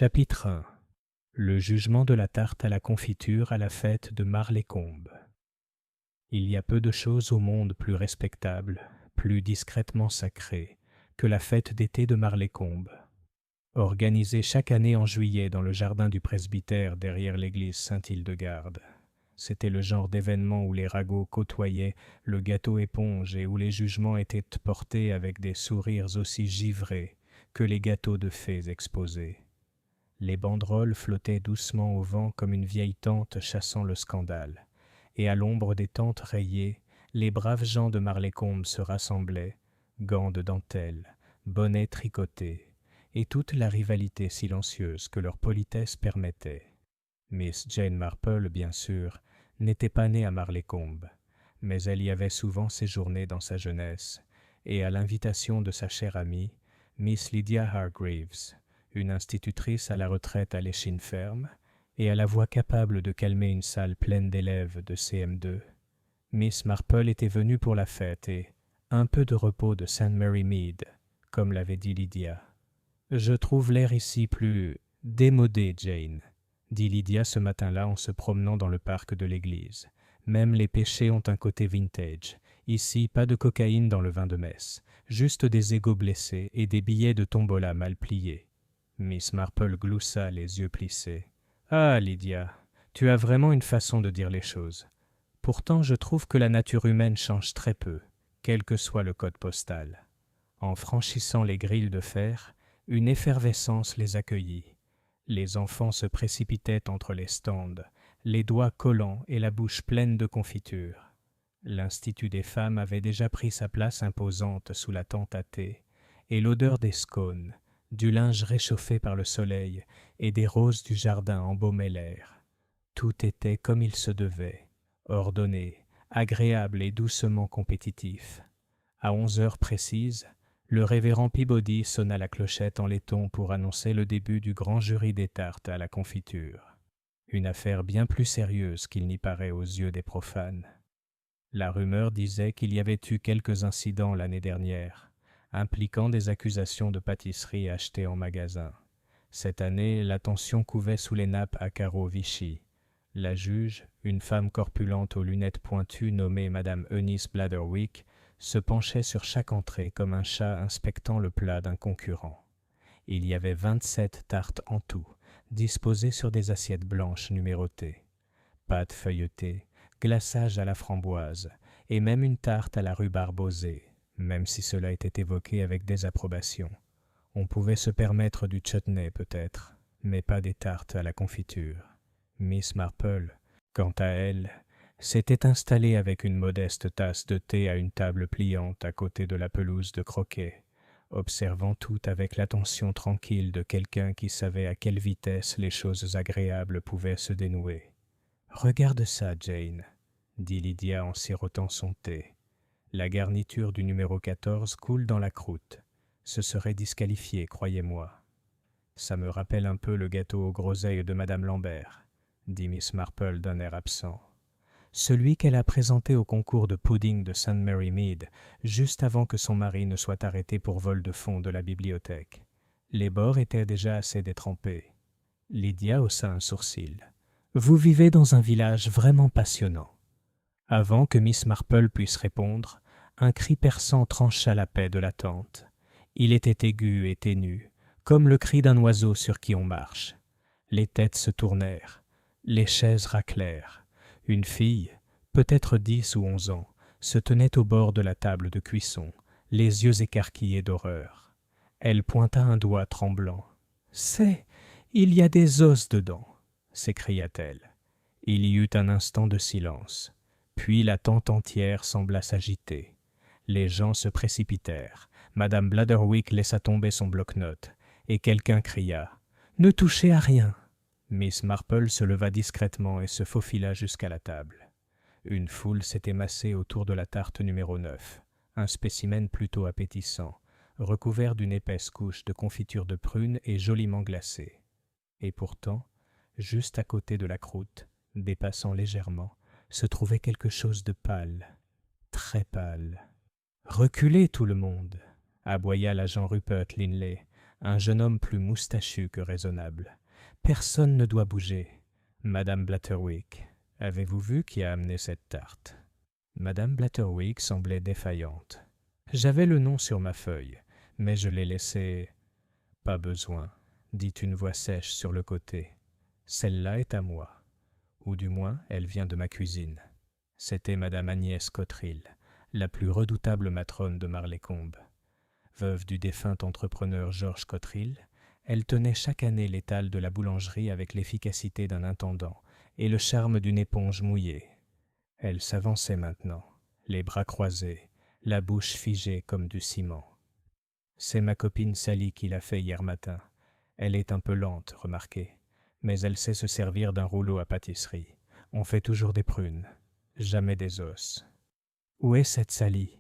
Chapitre 1. Le jugement de la tarte à la confiture à la fête de Marlécombe. Il y a peu de choses au monde plus respectables, plus discrètement sacrées, que la fête d'été de Marlécombe. Organisée chaque année en juillet dans le jardin du presbytère derrière l'église Saint-Hildegarde. C'était le genre d'événement où les ragots côtoyaient le gâteau éponge et où les jugements étaient portés avec des sourires aussi givrés que les gâteaux de fées exposés. Les banderoles flottaient doucement au vent comme une vieille tente chassant le scandale, et à l'ombre des tentes rayées, les braves gens de Marlécombe se rassemblaient, gants de dentelle, bonnets tricotés, et toute la rivalité silencieuse que leur politesse permettait. Miss Jane Marple, bien sûr, n'était pas née à Marlécombe, mais elle y avait souvent séjourné dans sa jeunesse, et à l'invitation de sa chère amie, Miss Lydia Hargreaves, une institutrice à la retraite à l'échine ferme, et à la voix capable de calmer une salle pleine d'élèves de CM2, Miss Marple était venue pour la fête et un peu de repos de St. Mary Mead, comme l'avait dit Lydia. « Je trouve l'air ici plus démodé, Jane », dit Lydia ce matin-là en se promenant dans le parc de l'église. « Même les péchés ont un côté vintage. Ici, pas de cocaïne dans le vin de messe, juste des égos blessés et des billets de tombola mal pliés. » Miss Marple gloussa les yeux plissés. « Ah, Lydia, tu as vraiment une façon de dire les choses. Pourtant, je trouve que la nature humaine change très peu, quel que soit le code postal. » En franchissant les grilles de fer, une effervescence les accueillit. Les enfants se précipitaient entre les stands, les doigts collants et la bouche pleine de confiture. L'Institut des femmes avait déjà pris sa place imposante sous la tente à thé, et l'odeur des scones, du linge réchauffé par le soleil et des roses du jardin embaumaient l'air. Tout était comme il se devait, ordonné, agréable et doucement compétitif. À 11 heures précises, le révérend Peabody sonna la clochette en laiton pour annoncer le début du grand jury des tartes à la confiture. Une affaire bien plus sérieuse qu'il n'y paraît aux yeux des profanes. La rumeur disait qu'il y avait eu quelques incidents l'année dernière, impliquant des accusations de pâtisserie achetées en magasin. Cette année, l'attention couvait sous les nappes à carreaux Vichy. La juge, une femme corpulente aux lunettes pointues nommée Madame Eunice Bladderwick, se penchait sur chaque entrée comme un chat inspectant le plat d'un concurrent. Il y avait 27 tartes en tout, disposées sur des assiettes blanches numérotées. Pâtes feuilletées, glaçage à la framboise, et même une tarte à la rhubarbe osée, même si cela était évoqué avec désapprobation. On pouvait se permettre du chutney peut-être, mais pas des tartes à la confiture. Miss Marple, quant à elle, s'était installée avec une modeste tasse de thé à une table pliante à côté de la pelouse de croquet, observant tout avec l'attention tranquille de quelqu'un qui savait à quelle vitesse les choses agréables pouvaient se dénouer. « Regarde ça, Jane, » dit Lydia en sirotant son thé. « La garniture du numéro 14 coule dans la croûte. Ce serait disqualifié, croyez-moi. »« Ça me rappelle un peu le gâteau aux groseilles de Madame Lambert, » dit Miss Marple d'un air absent. Celui qu'elle a présenté au concours de pudding de St. Mary Mead, juste avant que son mari ne soit arrêté pour vol de fonds de la bibliothèque. Les bords étaient déjà assez détrempés. Lydia haussa un sourcil. « Vous vivez dans un village vraiment passionnant. » Avant que Miss Marple puisse répondre, un cri perçant trancha la paix de la tente. Il était aigu et ténu, comme le cri d'un oiseau sur qui on marche. Les têtes se tournèrent, les chaises raclèrent. Une fille, peut-être 10 ou 11 ans, se tenait au bord de la table de cuisson, les yeux écarquillés d'horreur. Elle pointa un doigt tremblant. « Il y a des os dedans !» s'écria-t-elle. Il y eut un instant de silence. Puis la tente entière sembla s'agiter. Les gens se précipitèrent. Madame Bladderwick laissa tomber son bloc-notes, et quelqu'un cria « Ne touchez à rien !» Miss Marple se leva discrètement et se faufila jusqu'à la table. Une foule s'était massée autour de la tarte numéro 9, un spécimen plutôt appétissant, recouvert d'une épaisse couche de confiture de prune et joliment glacée. Et pourtant, juste à côté de la croûte, dépassant légèrement, se trouvait quelque chose de pâle, très pâle. « Reculez tout le monde !» aboya l'agent Rupert Linley, un jeune homme plus moustachu que raisonnable. « Personne ne doit bouger. Madame Blatterwick, avez-vous vu qui a amené cette tarte ?» Madame Blatterwick semblait défaillante. « J'avais le nom sur ma feuille, mais je l'ai laissé... » « Pas besoin, » dit une voix sèche sur le côté. « Celle-là est à moi. Ou du moins, elle vient de ma cuisine. » C'était Madame Agnès Cotterill, la plus redoutable matrone de Marlécombe. Veuve du défunt entrepreneur Georges Cotterill, elle tenait chaque année l'étal de la boulangerie avec l'efficacité d'un intendant et le charme d'une éponge mouillée. Elle s'avançait maintenant, les bras croisés, la bouche figée comme du ciment. « C'est ma copine Sally qui l'a fait hier matin. Elle est un peu lente, remarquez, mais elle sait se servir d'un rouleau à pâtisserie. On fait toujours des prunes, jamais des os. »« Où est cette Sally ?»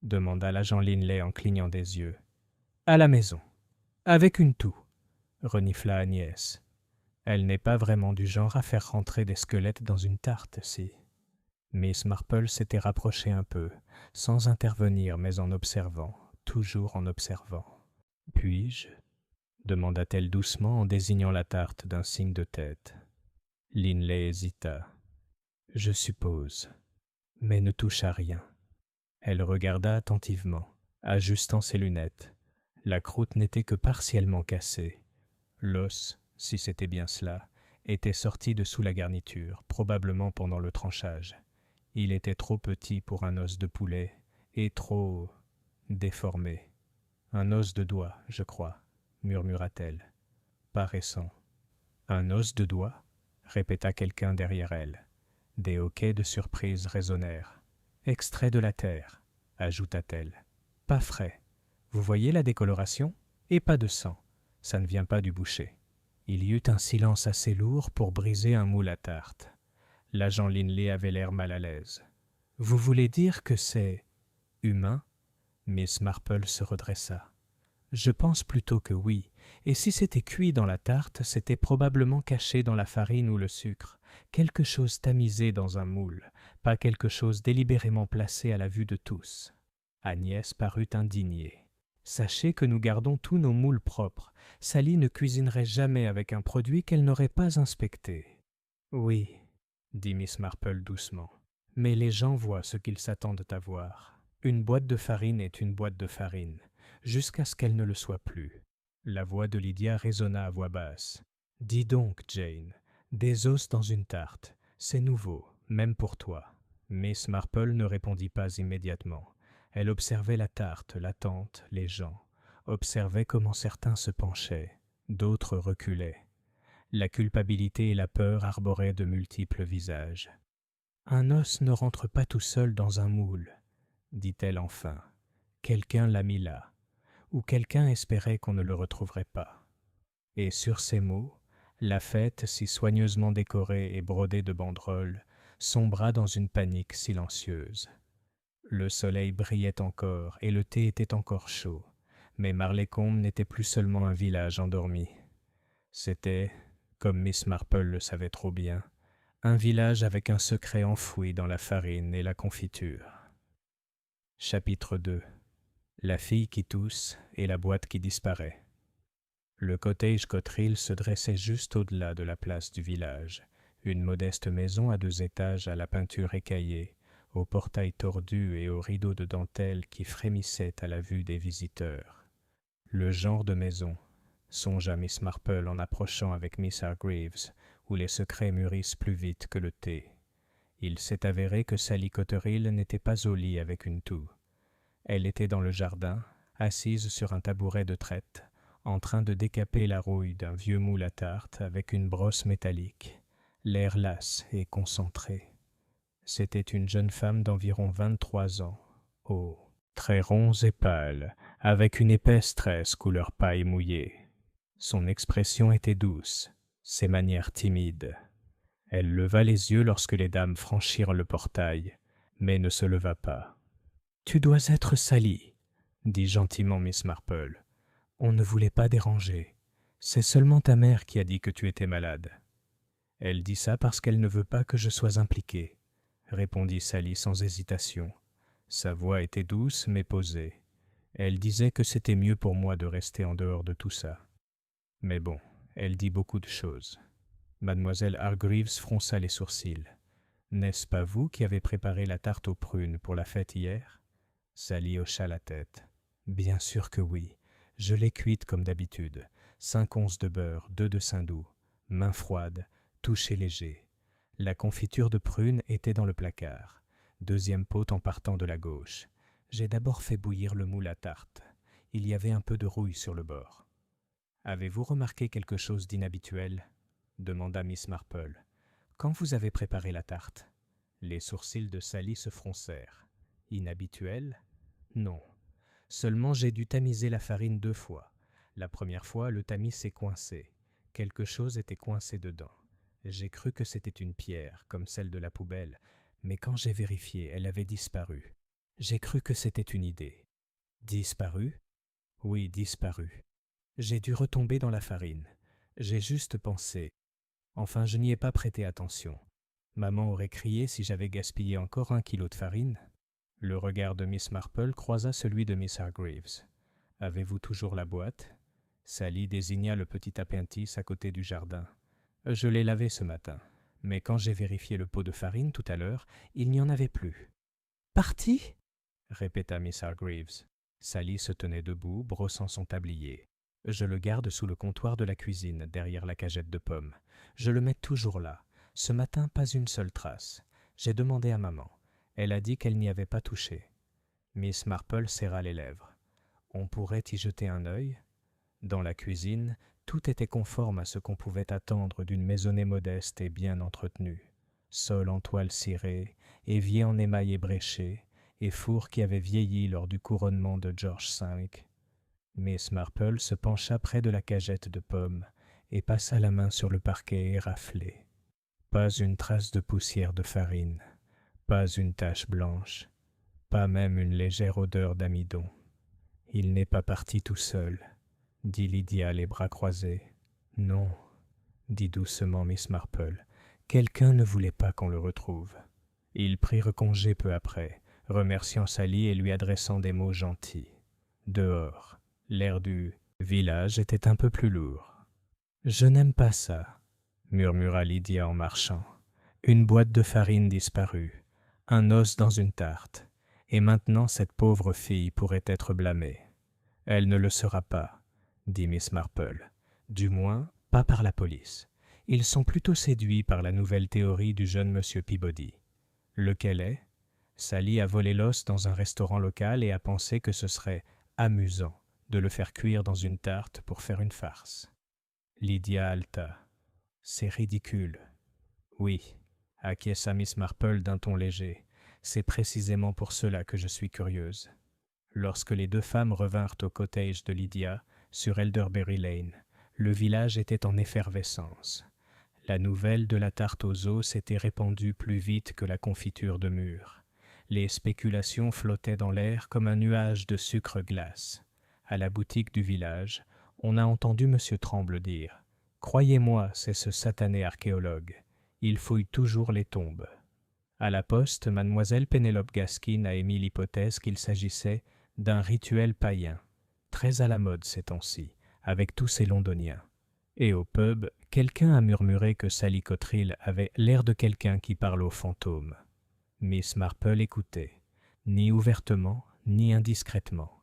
demanda l'agent Linley en clignant des yeux. « À la maison, avec une toux, » renifla Agnès. « Elle n'est pas vraiment du genre à faire rentrer des squelettes dans une tarte, si. » Miss Marple s'était rapprochée un peu, sans intervenir mais en observant, toujours en observant. « Puis-je » demanda-t-elle doucement en désignant la tarte d'un signe de tête. Linley hésita. « Je suppose, mais ne touche à rien. » Elle regarda attentivement, ajustant ses lunettes. La croûte n'était que partiellement cassée. L'os, si c'était bien cela, était sorti de sous la garniture, probablement pendant le tranchage. Il était trop petit pour un os de poulet et trop déformé. « Un os de doigt, je crois, » murmura-t-elle. « Pas récent. »« Un os de doigt ?» répéta quelqu'un derrière elle. Des hoquets de surprise résonnèrent. « Extrait de la terre, » ajouta-t-elle. « Pas frais. Vous voyez la décoloration ? Et pas de sang. Ça ne vient pas du boucher. » Il y eut un silence assez lourd pour briser un moule à tarte. L'agent Linley avait l'air mal à l'aise. « Vous voulez dire que c'est... humain ?» Miss Marple se redressa. « Je pense plutôt que oui, et si c'était cuit dans la tarte, c'était probablement caché dans la farine ou le sucre, quelque chose tamisé dans un moule, pas quelque chose délibérément placé à la vue de tous. » Agnès parut indignée. « Sachez que nous gardons tous nos moules propres. Sally ne cuisinerait jamais avec un produit qu'elle n'aurait pas inspecté. »« Oui, » dit Miss Marple doucement, « mais les gens voient ce qu'ils s'attendent à voir. Une boîte de farine est une boîte de farine, jusqu'à ce qu'elle ne le soit plus. » La voix de Lydia résonna à voix basse. « Dis donc, Jane, des os dans une tarte, c'est nouveau, même pour toi. » Miss Marple ne répondit pas immédiatement. Elle observait la tarte, la tente, les gens, observait comment certains se penchaient, d'autres reculaient. La culpabilité et la peur arboraient de multiples visages. « Un os ne rentre pas tout seul dans un moule, » dit-elle enfin. « Quelqu'un l'a mis là, ou quelqu'un espérait qu'on ne le retrouverait pas. » Et sur ces mots, la fête, si soigneusement décorée et brodée de banderoles, sombra dans une panique silencieuse. Le soleil brillait encore et le thé était encore chaud, mais Marlécombe n'était plus seulement un village endormi. C'était, comme Miss Marple le savait trop bien, un village avec un secret enfoui dans la farine et la confiture. Chapitre 2. La fille qui tousse et la boîte qui disparaît. Le cottage Cotterill se dressait juste au-delà de la place du village, une modeste maison à 2 étages à la peinture écaillée, au portail tordu et aux rideaux de dentelle qui frémissaient à la vue des visiteurs. Le genre de maison, songea Miss Marple en approchant avec Miss Hargreaves, où les secrets mûrissent plus vite que le thé. Il s'est avéré que Sally Cotterill n'était pas au lit avec une toux. Elle était dans le jardin, assise sur un tabouret de traite, en train de décaper la rouille d'un vieux moule à tarte avec une brosse métallique, l'air lasse et concentré. C'était une jeune femme d'environ 23 ans, aux traits ronds et pâles, avec une épaisse tresse couleur paille mouillée. Son expression était douce, ses manières timides. Elle leva les yeux lorsque les dames franchirent le portail, mais ne se leva pas. « Tu dois être Sally, » dit gentiment Miss Marple. « On ne voulait pas déranger. C'est seulement ta mère qui a dit que tu étais malade. » « Elle dit ça parce qu'elle ne veut pas que je sois impliquée, » répondit Sally sans hésitation. Sa voix était douce mais posée. Elle disait que c'était mieux pour moi de rester en dehors de tout ça. Mais bon, elle dit beaucoup de choses. Mademoiselle Hargreaves fronça les sourcils. N'est-ce pas vous qui avez préparé la tarte aux prunes pour la fête hier? Sally hocha la tête. Bien sûr que oui. Je l'ai cuite comme d'habitude. 5 onces de beurre, 2 de saindoux, main froide, toucher léger. La confiture de prunes était dans le placard. 2e pot en partant de la gauche. J'ai d'abord fait bouillir le moule à tarte. Il y avait un peu de rouille sur le bord. Avez-vous remarqué quelque chose d'inhabituel? Demanda Miss Marple. Quand vous avez préparé la tarte? Les sourcils de Sally se froncèrent. Inhabituel? Non. Seulement j'ai dû tamiser la farine 2 fois. La première fois, le tamis s'est coincé. Quelque chose était coincé dedans. J'ai cru que c'était une pierre, comme celle de la poubelle, mais quand j'ai vérifié, elle avait disparu. J'ai cru que c'était une idée. Disparu? Oui, disparu. J'ai dû retomber dans la farine. J'ai juste pensé. Enfin, je n'y ai pas prêté attention. Maman aurait crié si j'avais gaspillé encore 1 kilo de farine. Le regard de Miss Marple croisa celui de Miss Hargreaves. « Avez-vous toujours la boîte ?» Sally désigna le petit appendice à côté du jardin. « Je l'ai lavé ce matin, mais quand j'ai vérifié le pot de farine tout à l'heure, il n'y en avait plus. »« Parti ?» répéta Miss Hargreaves. Sally se tenait debout, brossant son tablier. « Je le garde sous le comptoir de la cuisine, derrière la cagette de pommes. Je le mets toujours là. Ce matin, pas une seule trace. J'ai demandé à maman. Elle a dit qu'elle n'y avait pas touché. » Miss Marple serra les lèvres. « On pourrait y jeter un œil ?» Dans la cuisine, tout était conforme à ce qu'on pouvait attendre d'une maisonnée modeste et bien entretenue. Sol en toile cirée, évier en émail ébréché, et four qui avait vieilli lors du couronnement de George V. Miss Marple se pencha près de la cagette de pommes et passa la main sur le parquet éraflé. Pas une trace de poussière de farine, pas une tache blanche, pas même une légère odeur d'amidon. « Il n'est pas parti tout seul, » dit Lydia les bras croisés. « Non, » dit doucement Miss Marple, « quelqu'un ne voulait pas qu'on le retrouve. » Ils prirent congé peu après, remerciant Sally et lui adressant des mots gentils. Dehors, l'air du village était un peu plus lourd. « Je n'aime pas ça, » murmura Lydia en marchant. « Une boîte de farine disparue, un os dans une tarte, et maintenant cette pauvre fille pourrait être blâmée. »« Elle ne le sera pas, » dit Miss Marple. « Du moins, pas par la police. Ils sont plutôt séduits par la nouvelle théorie du jeune monsieur Peabody. » « Lequel est ?» Sally a volé l'os dans un restaurant local et a pensé que ce serait amusant de le faire cuire dans une tarte pour faire une farce. Lydia haleta. « C'est ridicule. »« Oui, » acquiesça Miss Marple d'un ton léger. « C'est précisément pour cela que je suis curieuse. » Lorsque les 2 femmes revinrent au cottage de Lydia, sur Elderberry Lane, le village était en effervescence. La nouvelle de la tarte aux os s'était répandue plus vite que la confiture de mûre. Les spéculations flottaient dans l'air comme un nuage de sucre glace. À la boutique du village, on a entendu M. Tremble dire « Croyez-moi, c'est ce satané archéologue. Il fouille toujours les tombes. » À la poste, mademoiselle Pénélope Gaskin a émis l'hypothèse qu'il s'agissait d'un rituel païen, très à la mode ces temps-ci, avec tous ces londoniens. Et au pub, quelqu'un a murmuré que Sally Cotterill avait l'air de quelqu'un qui parle aux fantômes. Miss Marple écoutait, ni ouvertement, ni indiscrètement.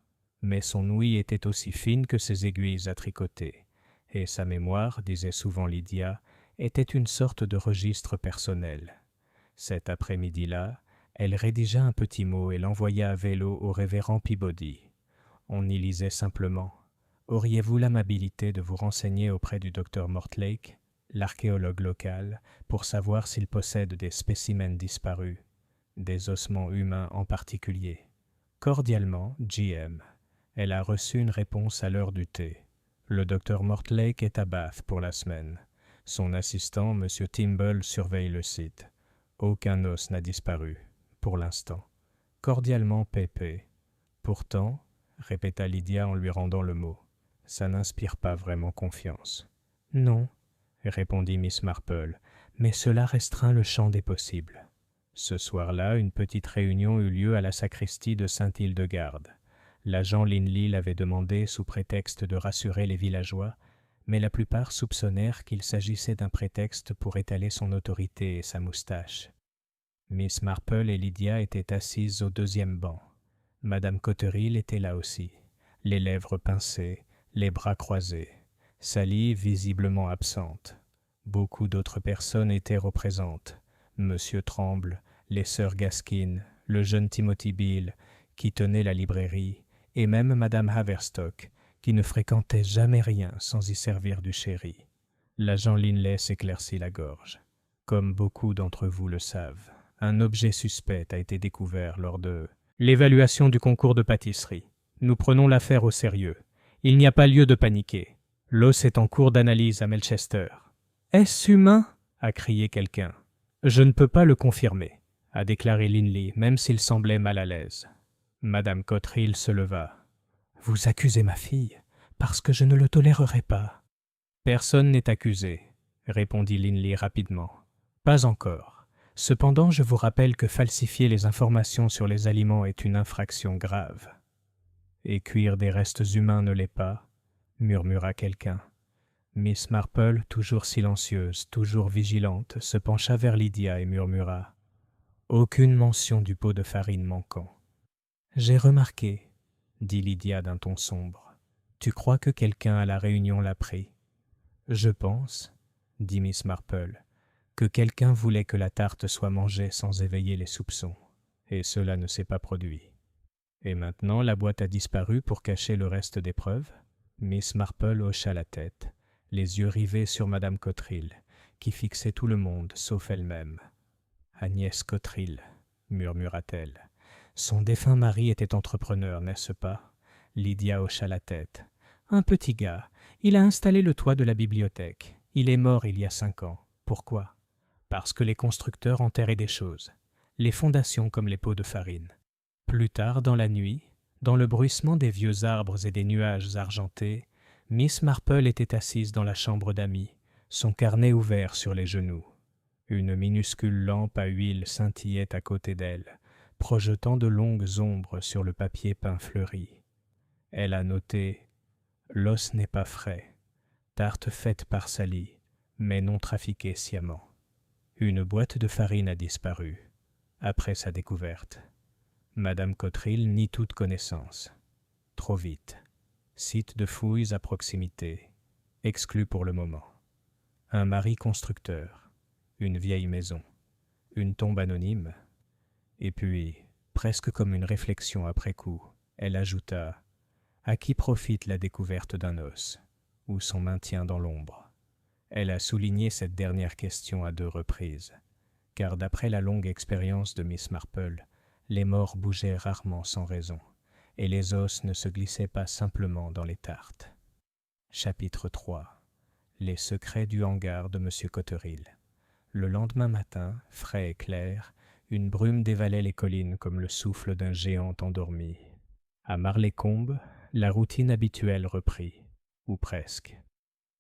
Mais son ouïe était aussi fine que ses aiguilles à tricoter, et sa mémoire, disait souvent Lydia, était une sorte de registre personnel. Cet après-midi-là, elle rédigea un petit mot et l'envoya à vélo au révérend Peabody. On y lisait simplement « Auriez-vous l'amabilité de vous renseigner auprès du docteur Mortlake, l'archéologue local, pour savoir s'il possède des spécimens disparus, des ossements humains en particulier. Cordialement, J.M. » Elle a reçu une réponse à l'heure du thé. Le docteur Mortlake est à Bath pour la semaine. Son assistant, M. Timble, surveille le site. Aucun os n'a disparu, pour l'instant. Cordialement, Pépé. Pourtant, répéta Lydia en lui rendant le mot, ça n'inspire pas vraiment confiance. Non, répondit Miss Marple, mais cela restreint le champ des possibles. Ce soir-là, une petite réunion eut lieu à la sacristie de Sainte-Hildegarde. L'agent Linley l'avait demandé sous prétexte de rassurer les villageois, mais la plupart soupçonnèrent qu'il s'agissait d'un prétexte pour étaler son autorité et sa moustache. Miss Marple et Lydia étaient assises au deuxième banc. Madame Cotterill était là aussi, les lèvres pincées, les bras croisés, Sally visiblement absente. Beaucoup d'autres personnes étaient représentes. Monsieur Tremble, les sœurs Gaskin, le jeune Timothy Beale, qui tenait la librairie, et même Madame Haverstock, qui ne fréquentait jamais rien sans y servir du sherry. L'agent Linley s'éclaircit la gorge. Comme beaucoup d'entre vous le savent, un objet suspect a été découvert lors de l'évaluation du concours de pâtisserie. Nous prenons l'affaire au sérieux. Il n'y a pas lieu de paniquer. L'os est en cours d'analyse à Melchester. « Est-ce humain » a crié quelqu'un. « Je ne peux pas le confirmer » a déclaré Linley, même s'il semblait mal à l'aise. Madame Cotterill se leva. « Vous accusez ma fille, parce que je ne le tolérerai pas. »« Personne n'est accusé, » répondit Linley rapidement. « Pas encore. Cependant, je vous rappelle que falsifier les informations sur les aliments est une infraction grave. »« Et cuire des restes humains ne l'est pas, » murmura quelqu'un. Miss Marple, toujours silencieuse, toujours vigilante, se pencha vers Lydia et murmura « Aucune mention du pot de farine manquant. »« J'ai remarqué, » dit Lydia d'un ton sombre. « Tu crois que quelqu'un à la réunion l'a pris ?»« Je pense, » dit Miss Marple, « que quelqu'un voulait que la tarte soit mangée sans éveiller les soupçons, et cela ne s'est pas produit. »« Et maintenant la boîte a disparu pour cacher le reste des preuves ?» Miss Marple hocha la tête, les yeux rivés sur Madame Cotterill, qui fixait tout le monde, sauf elle-même. « Agnès Cotterill, » murmura-t-elle. « Son défunt mari était entrepreneur, n'est-ce pas ?» Lydia hocha la tête. « Un petit gars. Il a installé le toit de la bibliothèque. Il est mort il y a 5 ans. Pourquoi ? Parce que les constructeurs enterraient des choses. Les fondations comme les pots de farine. Plus tard, dans la nuit, dans le bruissement des vieux arbres et des nuages argentés, Miss Marple était assise dans la chambre d'amis, son carnet ouvert sur les genoux. Une minuscule lampe à huile scintillait à côté d'elle, projetant de longues ombres sur le papier peint fleuri. Elle a noté « L'os n'est pas frais, tarte faite par Sally, mais non trafiquée sciemment. » Une boîte de farine a disparu, après sa découverte. Madame Cotterill nie toute connaissance. Trop vite. Site de fouilles à proximité. Exclu pour le moment. Un mari constructeur. Une vieille maison. Une tombe anonyme. Et puis, presque comme une réflexion après coup, elle ajouta « À qui profite la découverte d'un os, ou son maintien dans l'ombre ?» Elle a souligné cette dernière question à 2 reprises, car d'après la longue expérience de Miss Marple, les morts bougeaient rarement sans raison, et les os ne se glissaient pas simplement dans les tartes. Chapitre 3. Les secrets du hangar de M. Cotterill. Le lendemain matin, frais et clair, une brume dévalait les collines comme le souffle d'un géant endormi. À Marlécombe, la routine habituelle reprit, ou presque.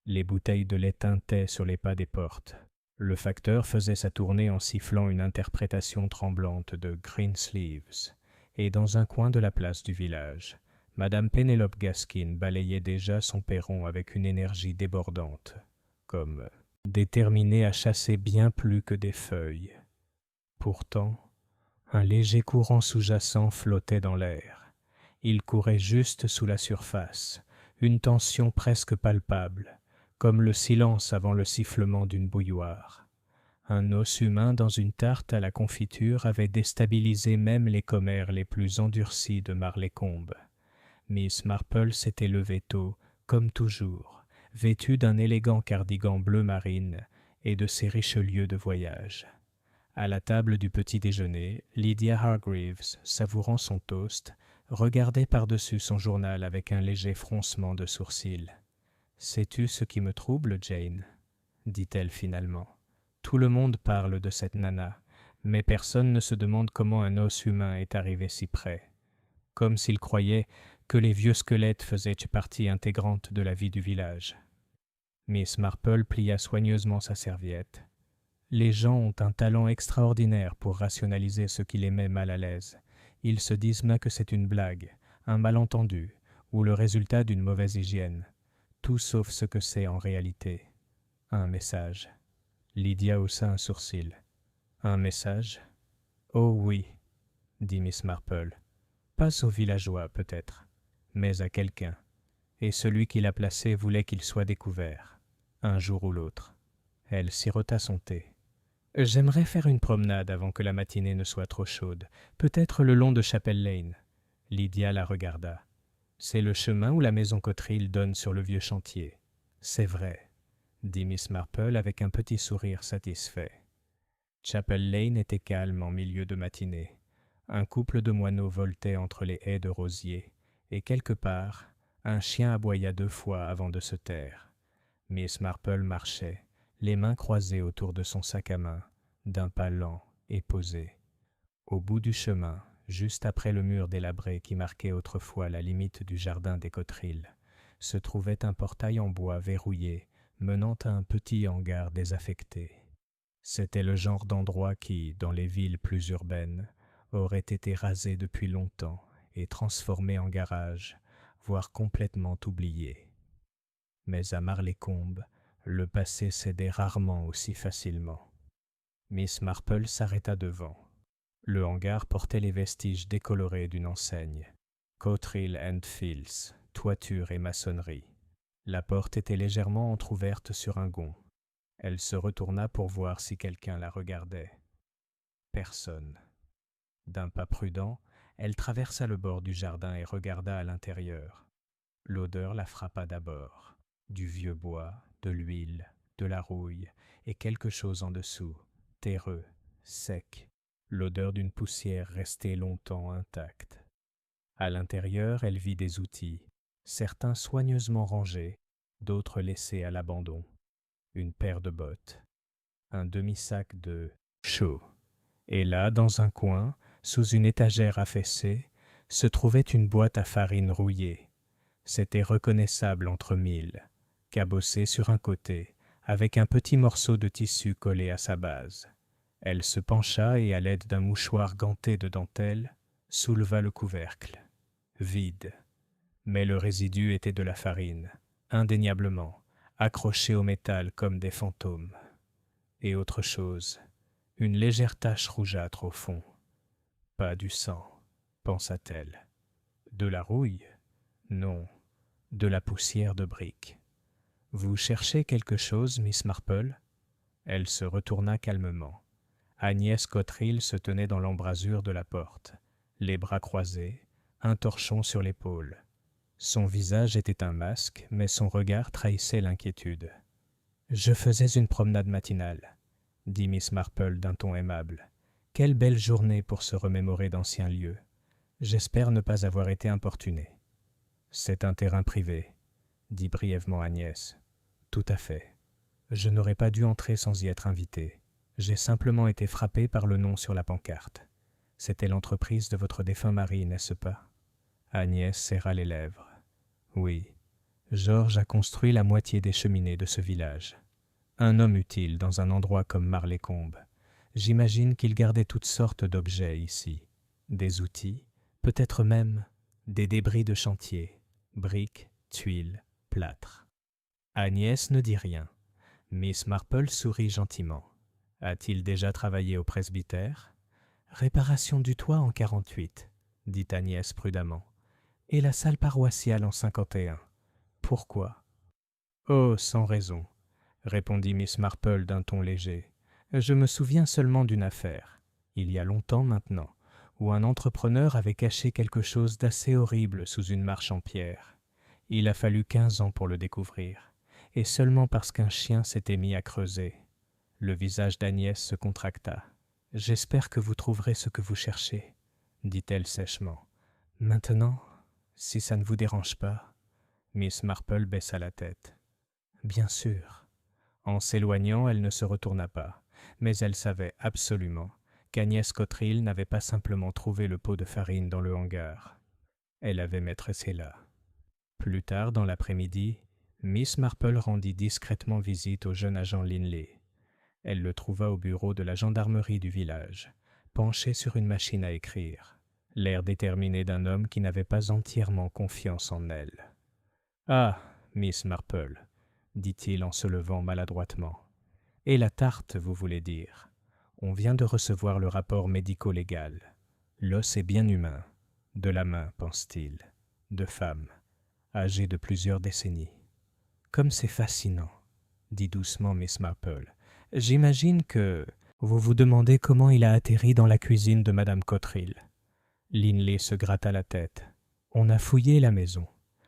Les bouteilles de lait tintaient sur les pas des portes. Le facteur faisait sa tournée en sifflant une interprétation tremblante de Greensleeves, et dans un coin de la place du village, Madame Pénélope Gaskin balayait déjà son perron avec une énergie débordante, comme déterminée à chasser bien plus que des feuilles. Pourtant, un léger courant sous-jacent flottait dans l'air. Il courait juste sous la surface, une tension presque palpable, comme le silence avant le sifflement d'une bouilloire. Un os humain dans une tarte à la confiture avait déstabilisé même les commères les plus endurcis de Marlécombe. Miss Marple s'était levée tôt, comme toujours, vêtue d'un élégant cardigan bleu marine et de ses Richelieu de voyage. À la table du petit déjeuner, Lydia Hargreaves, savourant son toast, regardait par-dessus son journal avec un léger froncement de sourcils. « Sais-tu ce qui me trouble, Jane ?» dit-elle finalement. « Tout le monde parle de cette nana, mais personne ne se demande comment un os humain est arrivé si près. Comme s'il croyait que les vieux squelettes faisaient partie intégrante de la vie du village. » Miss Marple plia soigneusement sa serviette. « Les gens ont un talent extraordinaire pour rationaliser ce qui les met mal à l'aise. Ils se disent bien que c'est une blague, un malentendu ou le résultat d'une mauvaise hygiène, tout sauf ce que c'est en réalité. Un message. Lydia haussa un sourcil. Un message? Oh oui, dit Miss Marple. Pas aux villageois, peut-être, mais à quelqu'un. Et celui qui l'a placé voulait qu'il soit découvert, un jour ou l'autre. Elle sirota son thé. J'aimerais faire une promenade avant que la matinée ne soit trop chaude, peut-être le long de Chapel Lane. Lydia la regarda. C'est le chemin où la maison Cotterill donne sur le vieux chantier. C'est vrai, dit Miss Marple avec un petit sourire satisfait. Chapel Lane était calme en milieu de matinée. Un couple de moineaux voltait entre les haies de rosiers, et quelque part, un chien aboya 2 fois avant de se taire. Miss Marple marchait, les mains croisées autour de son sac à main, d'un pas lent et posé. Au bout du chemin, juste après le mur délabré qui marquait autrefois la limite du jardin des Cotterill, se trouvait un portail en bois verrouillé menant à un petit hangar désaffecté. C'était le genre d'endroit qui, dans les villes plus urbaines, aurait été rasé depuis longtemps et transformé en garage, voire complètement oublié. Mais à Marlécombe, le passé cédait rarement aussi facilement. Miss Marple s'arrêta devant. Le hangar portait les vestiges décolorés d'une enseigne. Cotterill and Fields, toiture et maçonnerie. La porte était légèrement entr'ouverte sur un gond. Elle se retourna pour voir si quelqu'un la regardait. Personne. D'un pas prudent, elle traversa le bord du jardin et regarda à l'intérieur. L'odeur la frappa d'abord. Du vieux bois, de l'huile, de la rouille et quelque chose en dessous, terreux, sec, l'odeur d'une poussière restée longtemps intacte. À l'intérieur, elle vit des outils, certains soigneusement rangés, d'autres laissés à l'abandon. Une paire de bottes, un demi-sac de chaux. Et là, dans un coin, sous une étagère affaissée, se trouvait une boîte à farine rouillée. C'était reconnaissable entre mille, cabossée sur un côté, avec un petit morceau de tissu collé à sa base. Elle se pencha et, à l'aide d'un mouchoir ganté de dentelle, souleva le couvercle. Vide. Mais le résidu était de la farine, indéniablement, accrochée au métal comme des fantômes. Et autre chose, une légère tache rougeâtre au fond. Pas du sang, pensa-t-elle. De la rouille? Non, de la poussière de briques. Vous cherchez quelque chose, Miss Marple? Elle se retourna calmement. Agnès Cotterill se tenait dans l'embrasure de la porte, les bras croisés, un torchon sur l'épaule. Son visage était un masque, mais son regard trahissait l'inquiétude. « Je faisais une promenade matinale, » dit Miss Marple d'un ton aimable. « Quelle belle journée pour se remémorer d'anciens lieux. J'espère ne pas avoir été importunée. »« C'est un terrain privé, » dit brièvement Agnès. « Tout à fait. Je n'aurais pas dû entrer sans y être invitée. J'ai simplement été frappée par le nom sur la pancarte. C'était l'entreprise de votre défunt mari, n'est-ce pas ?» Agnès serra les lèvres. « Oui. Georges a construit la moitié des cheminées de ce village. Un homme utile dans un endroit comme Marlécombe. J'imagine qu'il gardait toutes sortes d'objets ici. Des outils, peut-être même des débris de chantier, briques, tuiles, plâtre. » Agnès ne dit rien. Miss Marple sourit gentiment. « A-t-il déjà travaillé au presbytère ?»« Réparation du toit en 48, » dit Agnès prudemment. « Et la salle paroissiale en 51. Pourquoi ?»« Oh, sans raison, » répondit Miss Marple d'un ton léger. « Je me souviens seulement d'une affaire, il y a longtemps maintenant, où un entrepreneur avait caché quelque chose d'assez horrible sous une marche en pierre. Il a fallu 15 ans pour le découvrir, et seulement parce qu'un chien s'était mis à creuser. » Le visage d'Agnès se contracta. « J'espère que vous trouverez ce que vous cherchez, » dit-elle sèchement. « Maintenant, si ça ne vous dérange pas. » Miss Marple baissa la tête. « Bien sûr. » En s'éloignant, elle ne se retourna pas, mais elle savait absolument qu'Agnès Cotterill n'avait pas simplement trouvé le pot de farine dans le hangar. Elle avait maîtrisé là. Plus tard dans l'après-midi, Miss Marple rendit discrètement visite au jeune agent Linley. Elle le trouva au bureau de la gendarmerie du village, penché sur une machine à écrire. l'air déterminé d'un homme qui n'avait pas entièrement confiance en elle. « Ah, Miss Marple, dit-il en se levant maladroitement. « Et la tarte, vous voulez dire. On vient de recevoir le rapport médico-légal. L'os est bien humain. De la main, pense-t-il, de femme, âgée de plusieurs décennies. Comme c'est fascinant, dit doucement Miss Marple. J'imagine que vous vous demandez comment il a atterri dans la cuisine de Madame Cotterill. Linley se gratta la tête. On a fouillé la maison.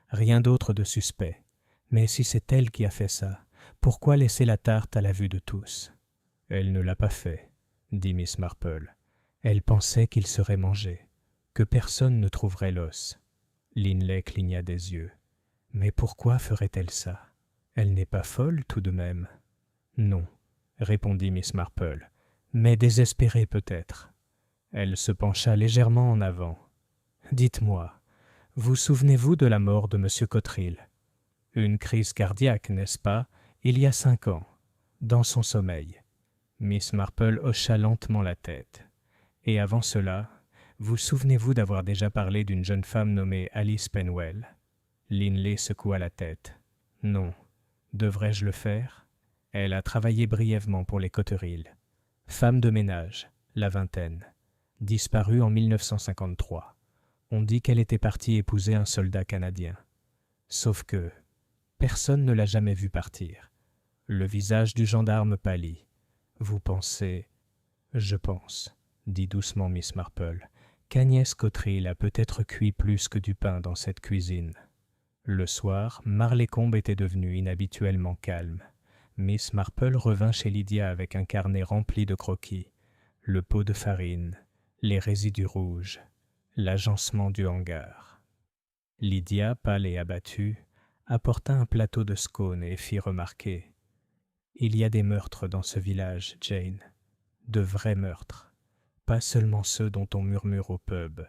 Rien d'autre de suspect. Mais si c'est elle qui a fait ça, pourquoi laisser la tarte à la vue de tous? Elle ne l'a pas fait, dit Miss Marple. Elle pensait qu'il serait mangé, que personne ne trouverait l'os. Linley cligna des yeux. Mais pourquoi ferait-elle ça? Elle n'est pas folle tout de même. Non, répondit Miss Marple, mais désespérée peut-être. Elle se pencha légèrement en avant. Dites-moi, vous souvenez-vous de la mort de M. Cotterill? Une crise cardiaque, n'est-ce pas, il y a 5 ans, dans son sommeil. Miss Marple hocha lentement la tête. Et avant cela, vous souvenez-vous d'avoir déjà parlé d'une jeune femme nommée Alice Penwell? Linley secoua la tête. Non. Devrais-je le faire? Elle a travaillé brièvement pour les Cotterill. Femme de ménage, la vingtaine. Disparue en 1953. On dit qu'elle était partie épouser un soldat canadien. Sauf que personne ne l'a jamais vue partir. Le visage du gendarme pâlit. Vous pensez... Je pense, dit doucement Miss Marple, qu'Agnès Cotterill a peut-être cuit plus que du pain dans cette cuisine. Le soir, Marleycombe était devenu inhabituellement calme. Miss Marple revint chez Lydia avec un carnet rempli de croquis, le pot de farine, les résidus rouges, l'agencement du hangar. Lydia, pâle et abattue, apporta un plateau de scones et fit remarquer « Il y a des meurtres dans ce village, Jane, de vrais meurtres, pas seulement ceux dont on murmure au pub. »«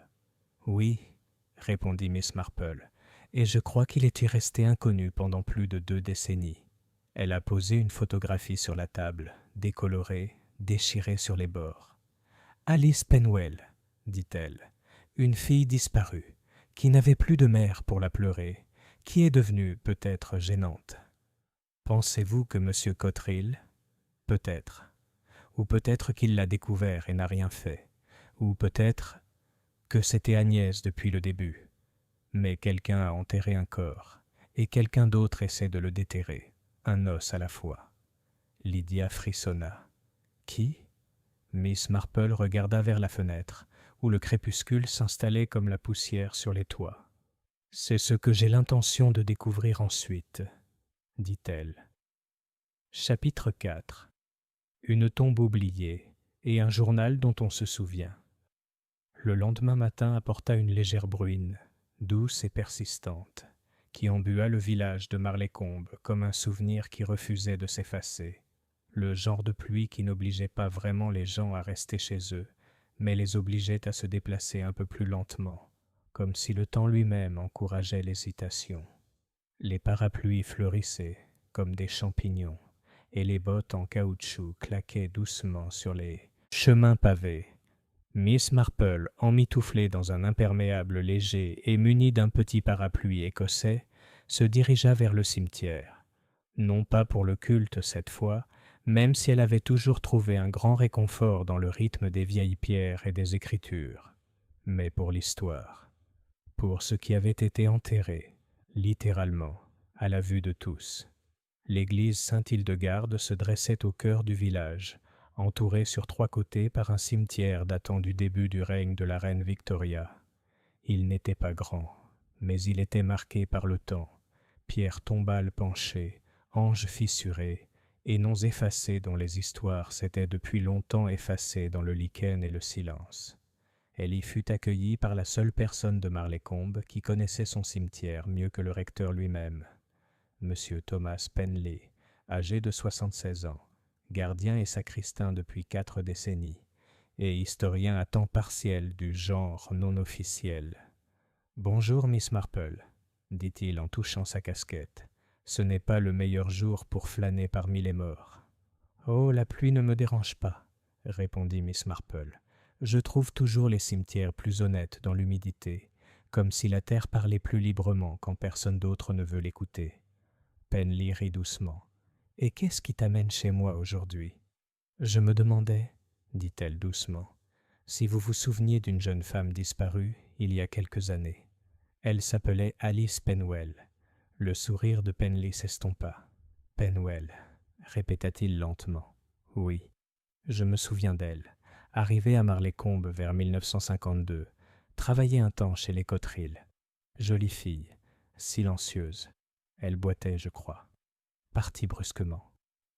Oui, » répondit Miss Marple, « et je crois qu'il est y resté inconnu pendant plus de 2 décennies. » Elle a posé une photographie sur la table, décolorée, déchirée sur les bords. « Alice Penwell, » dit-elle, « une fille disparue, qui n'avait plus de mère pour la pleurer, qui est devenue peut-être gênante. Pensez-vous que M. Cotterill? Peut-être. Ou peut-être qu'il l'a découvert et n'a rien fait. Ou peut-être que c'était Agnès depuis le début. Mais quelqu'un a enterré un corps, et quelqu'un d'autre essaie de le déterrer, un os à la fois. Lydia frissonna. Qui? Miss Marple regarda vers la fenêtre, où le crépuscule s'installait comme la poussière sur les toits. C'est ce que j'ai l'intention de découvrir ensuite, dit-elle. Chapitre 4. Une tombe oubliée et un journal dont on se souvient. Le lendemain matin apporta une légère bruine, douce et persistante, qui embua le village de Marleycombe comme un souvenir qui refusait de s'effacer. Le genre de pluie qui n'obligeait pas vraiment les gens à rester chez eux, mais les obligeait à se déplacer un peu plus lentement, comme si le temps lui-même encourageait l'hésitation. Les parapluies fleurissaient comme des champignons, et les bottes en caoutchouc claquaient doucement sur les chemins pavés. Miss Marple, emmitouflée dans un imperméable léger et munie d'un petit parapluie écossais, se dirigea vers le cimetière. Non pas pour le culte cette fois, même si elle avait toujours trouvé un grand réconfort dans le rythme des vieilles pierres et des écritures, mais pour l'histoire, pour ce qui avait été enterré, littéralement, à la vue de tous. L'église Saint-Hildegarde se dressait au cœur du village, entourée sur 3 côtés par un cimetière datant du début du règne de la reine Victoria. Il n'était pas grand, mais il était marqué par le temps, pierres tombales penchées, anges fissurés, et noms effacés dont les histoires s'étaient depuis longtemps effacées dans le lichen et le silence. Elle y fut accueillie par la seule personne de Marleycombe qui connaissait son cimetière mieux que le recteur lui-même, M. Thomas Penley, âgé de 76 ans, gardien et sacristain depuis 4 décennies, et historien à temps partiel du genre non officiel. « Bonjour, Miss Marple, » dit-il en touchant sa casquette. « Ce n'est pas le meilleur jour pour flâner parmi les morts. »« Oh, la pluie ne me dérange pas, » répondit Miss Marple. Je trouve toujours les cimetières plus honnêtes dans l'humidité, comme si la terre parlait plus librement quand personne d'autre ne veut l'écouter. Penley rit doucement. « Et qu'est-ce qui t'amène chez moi aujourd'hui ?» « Je me demandais, dit-elle doucement, si vous vous souveniez d'une jeune femme disparue il y a quelques années. Elle s'appelait Alice Penwell. » Le sourire de Penley s'estompa. « Penwell, » répéta-t-il lentement. « Oui, je me souviens d'elle. Arrivée à Marleycombe vers 1952, travaillait un temps chez les Cotterill. Jolie fille, silencieuse. Elle boitait, je crois. Partie brusquement.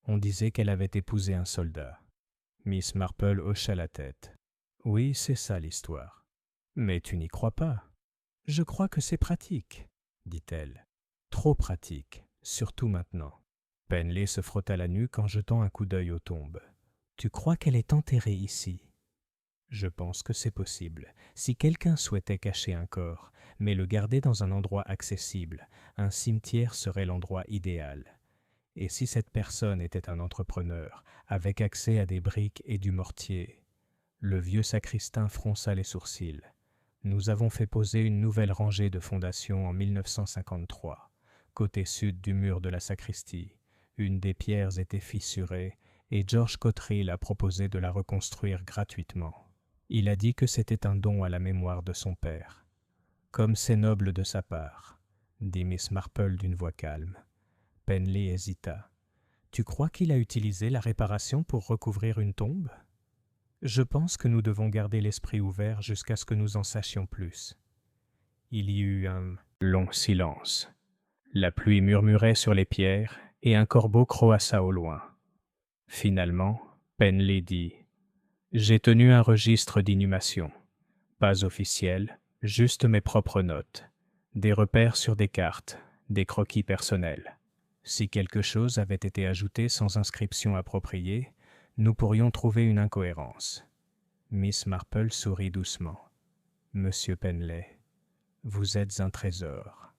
On disait qu'elle avait épousé un soldat. » Miss Marple hocha la tête. « Oui, c'est ça l'histoire. Mais tu n'y crois pas. »« Je crois que c'est pratique, » dit-elle. « Trop pratique, surtout maintenant. » Penley se frotta la nuque en jetant un coup d'œil aux tombes. « Tu crois qu'elle est enterrée ici ?»« Je pense que c'est possible. Si quelqu'un souhaitait cacher un corps, mais le garder dans un endroit accessible, un cimetière serait l'endroit idéal. Et si cette personne était un entrepreneur, avec accès à des briques et du mortier ?» Le vieux sacristain fronça les sourcils. « Nous avons fait poser une nouvelle rangée de fondations en 1953, côté sud du mur de la sacristie. Une des pierres était fissurée et George Cotterill a proposé de la reconstruire gratuitement. Il a dit que c'était un don à la mémoire de son père. »« Comme c'est noble de sa part, » dit Miss Marple d'une voix calme. Penley hésita. « Tu crois qu'il a utilisé la réparation pour recouvrir une tombe ? » « Je pense que nous devons garder l'esprit ouvert jusqu'à ce que nous en sachions plus. » Il y eut un long silence. La pluie murmurait sur les pierres et un corbeau croassa au loin. Finalement, Penley dit « J'ai tenu un registre d'inhumation. Pas officiel, juste mes propres notes. Des repères sur des cartes, des croquis personnels. Si quelque chose avait été ajouté sans inscription appropriée, nous pourrions trouver une incohérence. » Miss Marple sourit doucement. « Monsieur Penley, vous êtes un trésor. »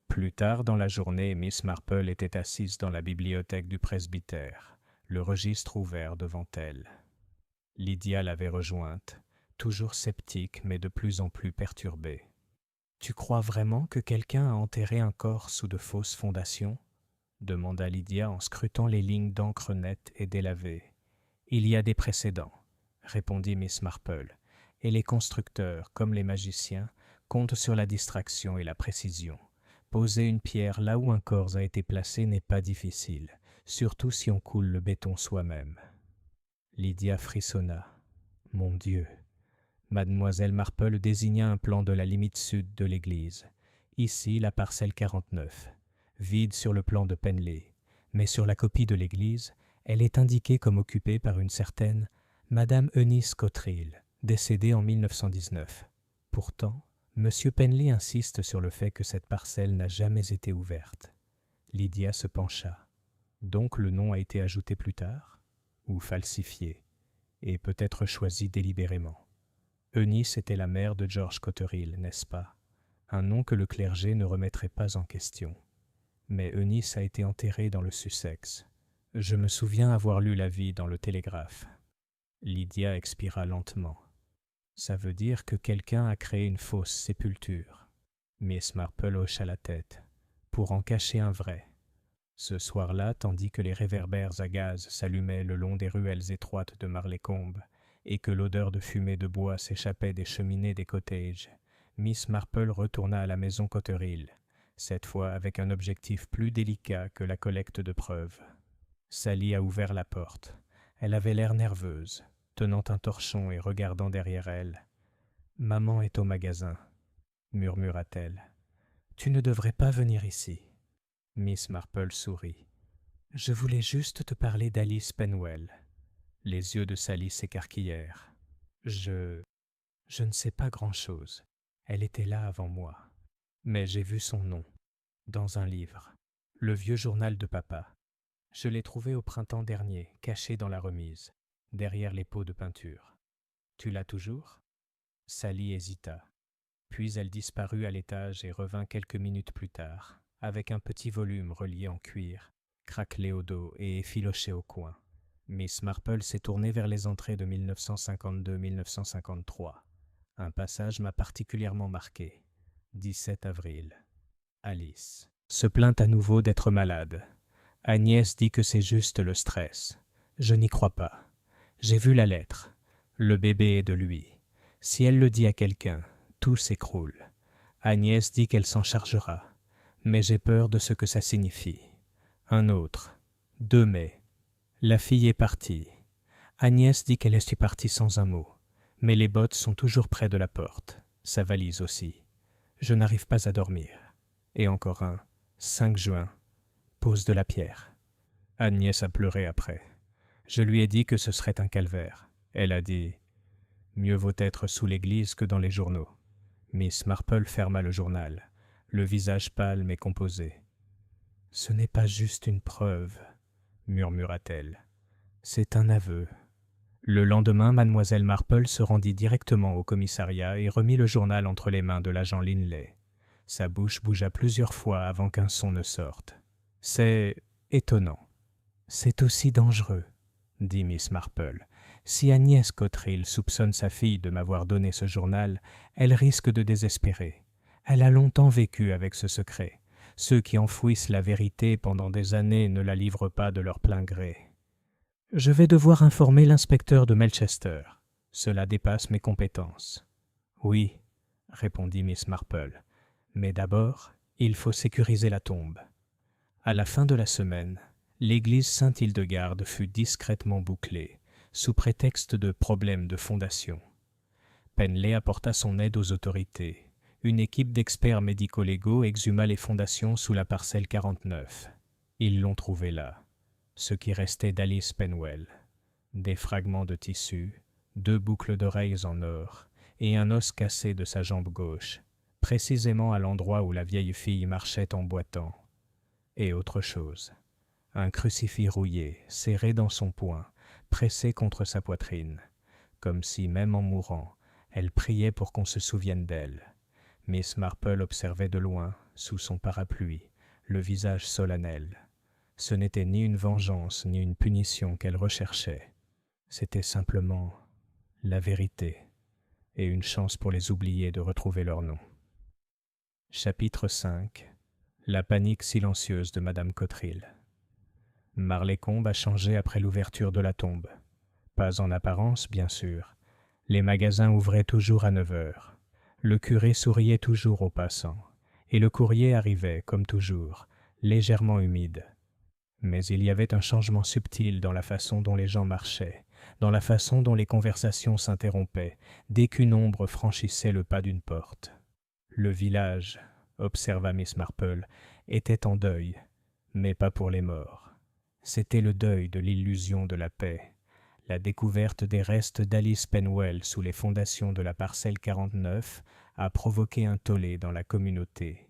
Plus tard dans la journée, Miss Marple était assise dans la bibliothèque du presbytère, le registre ouvert devant elle. Lydia l'avait rejointe, toujours sceptique mais de plus en plus perturbée. « Tu crois vraiment que quelqu'un a enterré un corps sous de fausses fondations ?» demanda Lydia en scrutant les lignes d'encre nettes et délavées. « Il y a des précédents, » répondit Miss Marple, « et les constructeurs, comme les magiciens, comptent sur la distraction et la précision. Poser une pierre là où un corps a été placé n'est pas difficile, surtout si on coule le béton soi-même. » Lydia frissonna. « Mon Dieu !» Mademoiselle Marple désigna un plan de la limite sud de l'église. Ici, la parcelle 49. Vide sur le plan de Penley, mais sur la copie de l'église, elle est indiquée comme occupée par une certaine Madame Eunice Cotterill, décédée en 1919. Pourtant, M. Penley insiste sur le fait que cette parcelle n'a jamais été ouverte. Lydia se pencha. Donc le nom a été ajouté plus tard, ou falsifié, et peut-être choisi délibérément. Eunice était la mère de George Cotterill, n'est-ce pas? Un nom que le clergé ne remettrait pas en question. Mais Eunice a été enterrée dans le Sussex. Je me souviens avoir lu l'avis dans le Télégraphe. Lydia expira lentement. Ça veut dire que quelqu'un a créé une fausse sépulture. Miss Marple hocha la tête, pour en cacher un vrai. Ce soir-là, tandis que les réverbères à gaz s'allumaient le long des ruelles étroites de Marleycombe et que l'odeur de fumée de bois s'échappait des cheminées des cottages, Miss Marple retourna à la maison Cotterill, cette fois avec un objectif plus délicat que la collecte de preuves. Sally a ouvert la porte. Elle avait l'air nerveuse, tenant un torchon et regardant derrière elle. « Maman est au magasin, » murmura-t-elle. « Tu ne devrais pas venir ici. » Miss Marple sourit. « Je voulais juste te parler d'Alice Penwell. » Les yeux de Sally s'écarquillèrent. « Je ne sais pas grand-chose. Elle était là avant moi. Mais j'ai vu son nom, dans un livre, le vieux journal de papa. Je l'ai trouvé au printemps dernier, caché dans la remise, derrière les pots de peinture. Tu l'as toujours ? » Sally hésita. Puis elle disparut à l'étage et revint quelques minutes plus tard, avec un petit volume relié en cuir, craquelé au dos et effiloché au coin. Miss Marple s'est tournée vers les entrées de 1952-1953. Un passage m'a particulièrement marqué. 17 avril. Alice se plaint à nouveau d'être malade. Agnès dit que c'est juste le stress. Je n'y crois pas. J'ai vu la lettre. Le bébé est de lui. Si elle le dit à quelqu'un, tout s'écroule. Agnès dit qu'elle s'en chargera. Mais j'ai peur de ce que ça signifie. Un autre. 2 mai. La fille est partie. Agnès dit qu'elle est partie sans un mot. Mais les bottes sont toujours près de la porte. Sa valise aussi. Je n'arrive pas à dormir. Et encore un. 5 juin. Pose de la pierre. Agnès a pleuré après. Je lui ai dit que ce serait un calvaire. Elle a dit « Mieux vaut être sous l'église que dans les journaux ». Miss Marple ferma le journal, le visage pâle mais composé. « Ce n'est pas juste une preuve », murmura-t-elle. « C'est un aveu. » Le lendemain, mademoiselle Marple se rendit directement au commissariat et remit le journal entre les mains de l'agent Linley. Sa bouche bougea plusieurs fois avant qu'un son ne sorte. « C'est étonnant. »« C'est aussi dangereux, » dit Miss Marple. « Si Agnès Cotterill soupçonne sa fille de m'avoir donné ce journal, elle risque de désespérer. Elle a longtemps vécu avec ce secret. Ceux qui enfouissent la vérité pendant des années ne la livrent pas de leur plein gré. Je vais devoir informer l'inspecteur de Melchester. Cela dépasse mes compétences. »« Oui, » répondit Miss Marple. « Mais d'abord, il faut sécuriser la tombe. » À la fin de la semaine, l'église Sainte-Hildegarde fut discrètement bouclée, sous prétexte de problèmes de fondation. Penley apporta son aide aux autorités. Une équipe d'experts médico-légaux exhuma les fondations sous la parcelle 49. Ils l'ont trouvé là, ce qui restait d'Alice Penwell. Des fragments de tissu, 2 boucles d'oreilles en or et un os cassé de sa jambe gauche, précisément à l'endroit où la vieille fille marchait en boitant. Et autre chose. Un crucifix rouillé, serré dans son poing, pressé contre sa poitrine, comme si, même en mourant, elle priait pour qu'on se souvienne d'elle. Miss Marple observait de loin, sous son parapluie, le visage solennel. Ce n'était ni une vengeance ni une punition qu'elle recherchait. C'était simplement la vérité et une chance pour les oubliés de retrouver leur nom. Chapitre 5. La panique silencieuse de Madame Cotterill. Marleycombe a changé après l'ouverture de la tombe. Pas en apparence, bien sûr. Les magasins ouvraient toujours à 9 heures. Le curé souriait toujours aux passants. Et le courrier arrivait, comme toujours, légèrement humide. Mais il y avait un changement subtil dans la façon dont les gens marchaient, dans la façon dont les conversations s'interrompaient, dès qu'une ombre franchissait le pas d'une porte. Le village, observa Miss Marple, était en deuil, mais pas pour les morts. C'était le deuil de l'illusion de la paix. La découverte des restes d'Alice Penwell sous les fondations de la parcelle 49 a provoqué un tollé dans la communauté.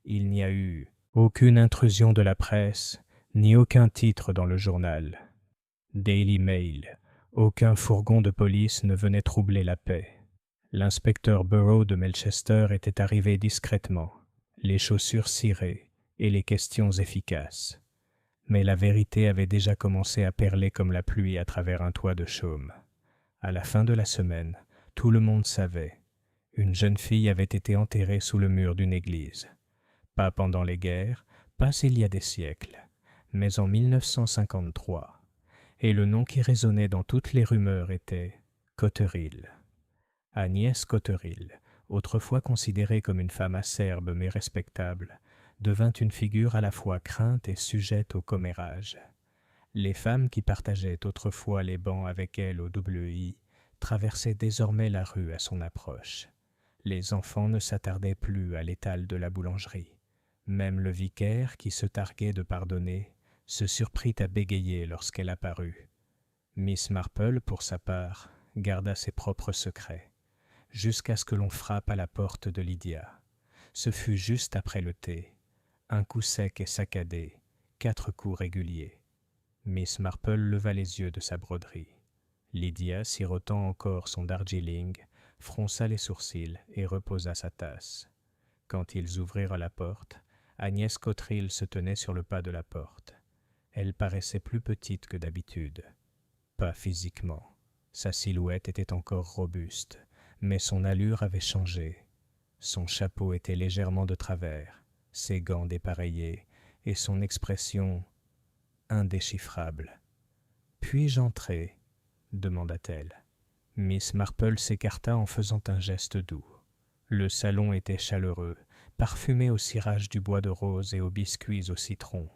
Il n'y a eu aucune intrusion de la presse, ni aucun titre dans le journal. Daily Mail, aucun fourgon de police ne venait troubler la paix. L'inspecteur Burrow de Melchester était arrivé discrètement, les chaussures cirées et les questions efficaces. Mais la vérité avait déjà commencé à perler comme la pluie à travers un toit de chaume. À la fin de la semaine, tout le monde savait. Une jeune fille avait été enterrée sous le mur d'une église. Pas pendant les guerres, pas il y a des siècles, mais en 1953. Et le nom qui résonnait dans toutes les rumeurs était Cotterill. Agnès Cotterill, autrefois considérée comme une femme acerbe mais respectable, devint une figure à la fois crainte et sujette au commérage. Les femmes qui partageaient autrefois les bancs avec elle au WI traversaient désormais la rue à son approche. Les enfants ne s'attardaient plus à l'étal de la boulangerie. Même le vicaire, qui se targuait de pardonner, se surprit à bégayer lorsqu'elle apparut. Miss Marple, pour sa part, garda ses propres secrets, jusqu'à ce que l'on frappe à la porte de Lydia. Ce fut juste après le thé. Un coup sec et saccadé, 4 coups réguliers. Miss Marple leva les yeux de sa broderie. Lydia, sirotant encore son Darjeeling, fronça les sourcils et reposa sa tasse. Quand ils ouvrirent la porte, Agnès Cotterill se tenait sur le pas de la porte. Elle paraissait plus petite que d'habitude. pas physiquement. Sa silhouette était encore robuste, mais son allure avait changé. Son chapeau était légèrement de travers, ses gants dépareillés, et son expression indéchiffrable. « Puis-je entrer » demanda-t-elle. Miss Marple s'écarta en faisant un geste doux. Le salon était chaleureux, parfumé au cirage du bois de rose et aux biscuits au citron.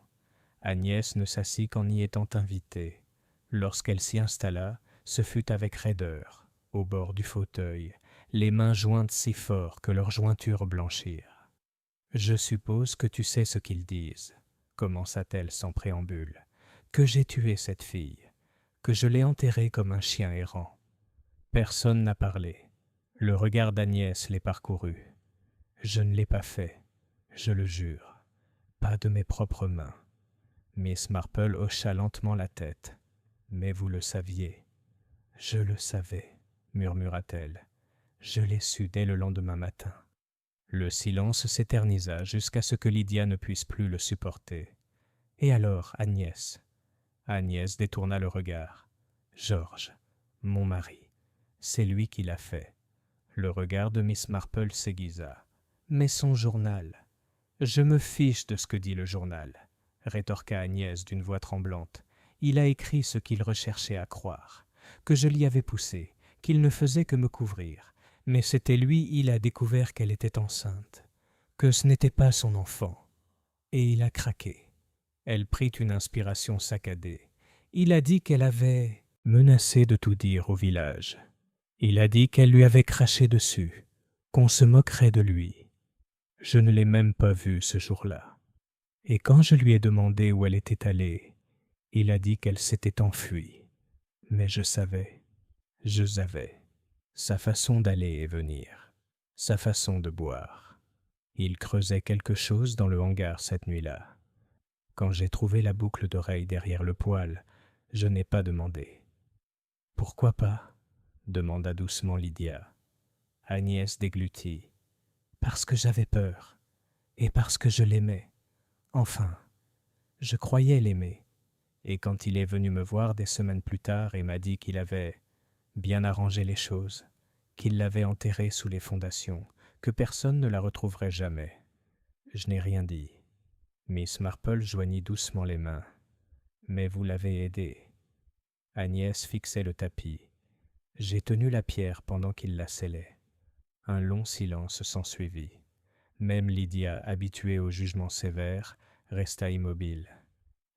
Agnès ne s'assit qu'en y étant invitée. Lorsqu'elle s'y installa, ce fut avec raideur, au bord du fauteuil, les mains jointes si fort que leurs jointures blanchirent. « Je suppose que tu sais ce qu'ils disent, » commença-t-elle sans préambule, « que j'ai tué cette fille, que je l'ai enterrée comme un chien errant. » Personne n'a parlé. Le regard d'Agnès les parcourut. « Je ne l'ai pas fait, je le jure, pas de mes propres mains. » Miss Marple hocha lentement la tête. « Mais vous le saviez. »« Je le savais, » murmura-t-elle. « Je l'ai su dès le lendemain matin. » Le silence s'éternisa jusqu'à ce que Lydia ne puisse plus le supporter. « Et alors, Agnès ?» Agnès détourna le regard. « Georges, mon mari, c'est lui qui l'a fait. » Le regard de Miss Marple s'aiguisa. « Mais son journal ?»« Je me fiche de ce que dit le journal, » rétorqua Agnès d'une voix tremblante. « Il a écrit ce qu'il recherchait à croire, que je l'y avais poussé, qu'il ne faisait que me couvrir. Mais c'était lui, il a découvert qu'elle était enceinte, que ce n'était pas son enfant. Et il a craqué. » Elle prit une inspiration saccadée. « Il a dit qu'elle avait menacé de tout dire au village. Il a dit qu'elle lui avait craché dessus, qu'on se moquerait de lui. Je ne l'ai même pas vue ce jour-là. Et quand je lui ai demandé où elle était allée, il a dit qu'elle s'était enfuie. Mais je savais, je savais. Sa façon d'aller et venir, sa façon de boire. Il creusait quelque chose dans le hangar cette nuit-là. Quand j'ai trouvé la boucle d'oreille derrière le poêle, je n'ai pas demandé. « Pourquoi pas ?» demanda doucement Lydia. Agnès déglutit. « Parce que j'avais peur, et parce que je l'aimais. Enfin, je croyais l'aimer. Et quand il est venu me voir des semaines plus tard et m'a dit qu'il avait bien arrangé les choses, qu'il l'avait enterrée sous les fondations, que personne ne la retrouverait jamais. Je n'ai rien dit. » Miss Marple joignit doucement les mains. « Mais vous l'avez aidé. » Agnès fixait le tapis. « J'ai tenu la pierre pendant qu'il la scellait. » Un long silence s'ensuivit. Même Lydia, habituée au jugement sévère, resta immobile.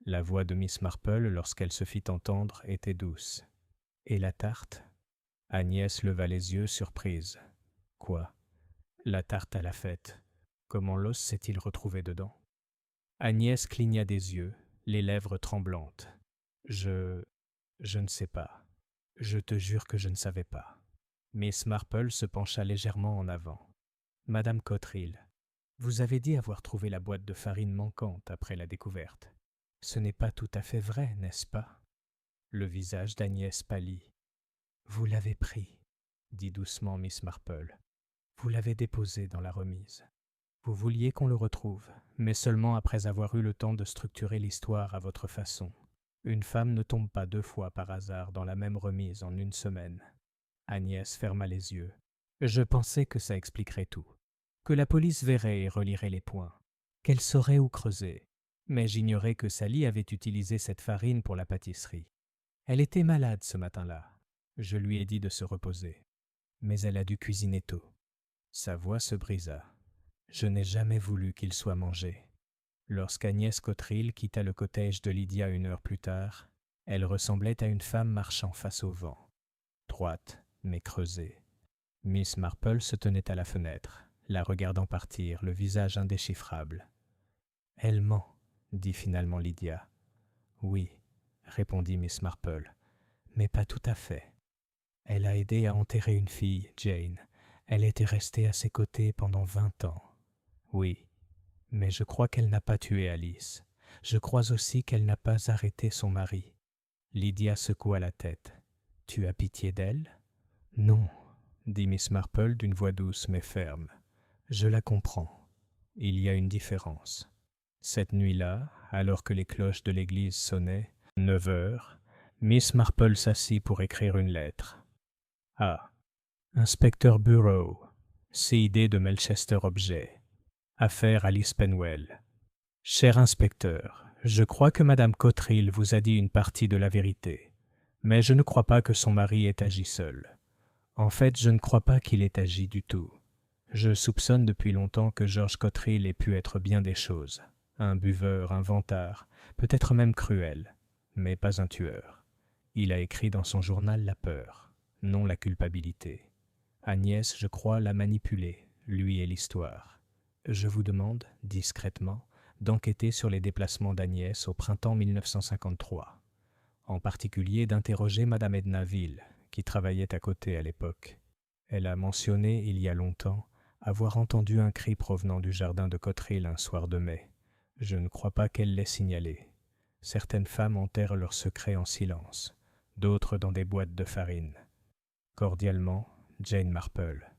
La voix de Miss Marple, lorsqu'elle se fit entendre, était douce. « Et la tarte ?» Agnès leva les yeux, surprise. « Quoi ? La tarte à la fête. Comment l'os s'est-il retrouvé dedans ?» Agnès cligna des yeux, les lèvres tremblantes. « Je ne sais pas. Je te jure que je ne savais pas. » Miss Marple se pencha légèrement en avant. « Madame Cotterill, vous avez dit avoir trouvé la boîte de farine manquante après la découverte. Ce n'est pas tout à fait vrai, n'est-ce pas ?» Le visage d'Agnès pâlit. « Vous l'avez pris, » dit doucement Miss Marple. « Vous l'avez déposé dans la remise. Vous vouliez qu'on le retrouve, mais seulement après avoir eu le temps de structurer l'histoire à votre façon. Une femme ne tombe pas 2 fois par hasard dans la même remise en 1 semaine. » Agnès ferma les yeux. « Je pensais que ça expliquerait tout, que la police verrait et relirait les points, qu'elle saurait où creuser. Mais j'ignorais que Sally avait utilisé cette farine pour la pâtisserie. Elle était malade ce matin-là. Je lui ai dit de se reposer. Mais elle a dû cuisiner tôt. » Sa voix se brisa. « Je n'ai jamais voulu qu'il soit mangé. » Lorsqu'Agnès Cotterill quitta le cottage de Lydia 1 heure plus tard, elle ressemblait à une femme marchant face au vent, droite mais creusée. Miss Marple se tenait à la fenêtre, la regardant partir, le visage indéchiffrable. « Elle ment, » dit finalement Lydia. « Oui, » répondit Miss Marple, « mais pas tout à fait. Elle a aidé à enterrer une fille, Jane. Elle était restée à ses côtés pendant 20 ans. Oui, mais je crois qu'elle n'a pas tué Alice. Je crois aussi qu'elle n'a pas arrêté son mari. » Lydia secoua la tête. « Tu as pitié d'elle ?»« Non, » dit Miss Marple d'une voix douce mais ferme. « Je la comprends. Il y a une différence. Cette nuit-là, alors que les cloches de l'église sonnaient, 9 heures, Miss Marple s'assit pour écrire une lettre. Ah. Inspecteur Bureau, CID de Melchester Objet. Affaire Alice Penwell. Cher inspecteur, je crois que Madame Cotterill vous a dit une partie de la vérité, mais je ne crois pas que son mari ait agi seul. En fait, je ne crois pas qu'il ait agi du tout. Je soupçonne depuis longtemps que George Cotterill ait pu être bien des choses. Un buveur, un vantard, peut-être même cruel, mais pas un tueur. Il a écrit dans son journal la peur, non la culpabilité. Agnès, je crois, l'a manipulé, lui et l'histoire. Je vous demande, discrètement, d'enquêter sur les déplacements d'Agnès au printemps 1953. En particulier d'interroger Madame Edna Ville, qui travaillait à côté à l'époque. Elle a mentionné, il y a longtemps, avoir entendu un cri provenant du jardin de Cotterill un soir de mai. Je ne crois pas qu'elle l'ait signalé. Certaines femmes enterrent leurs secrets en silence, d'autres dans des boîtes de farine. Cordialement, Jane Marple.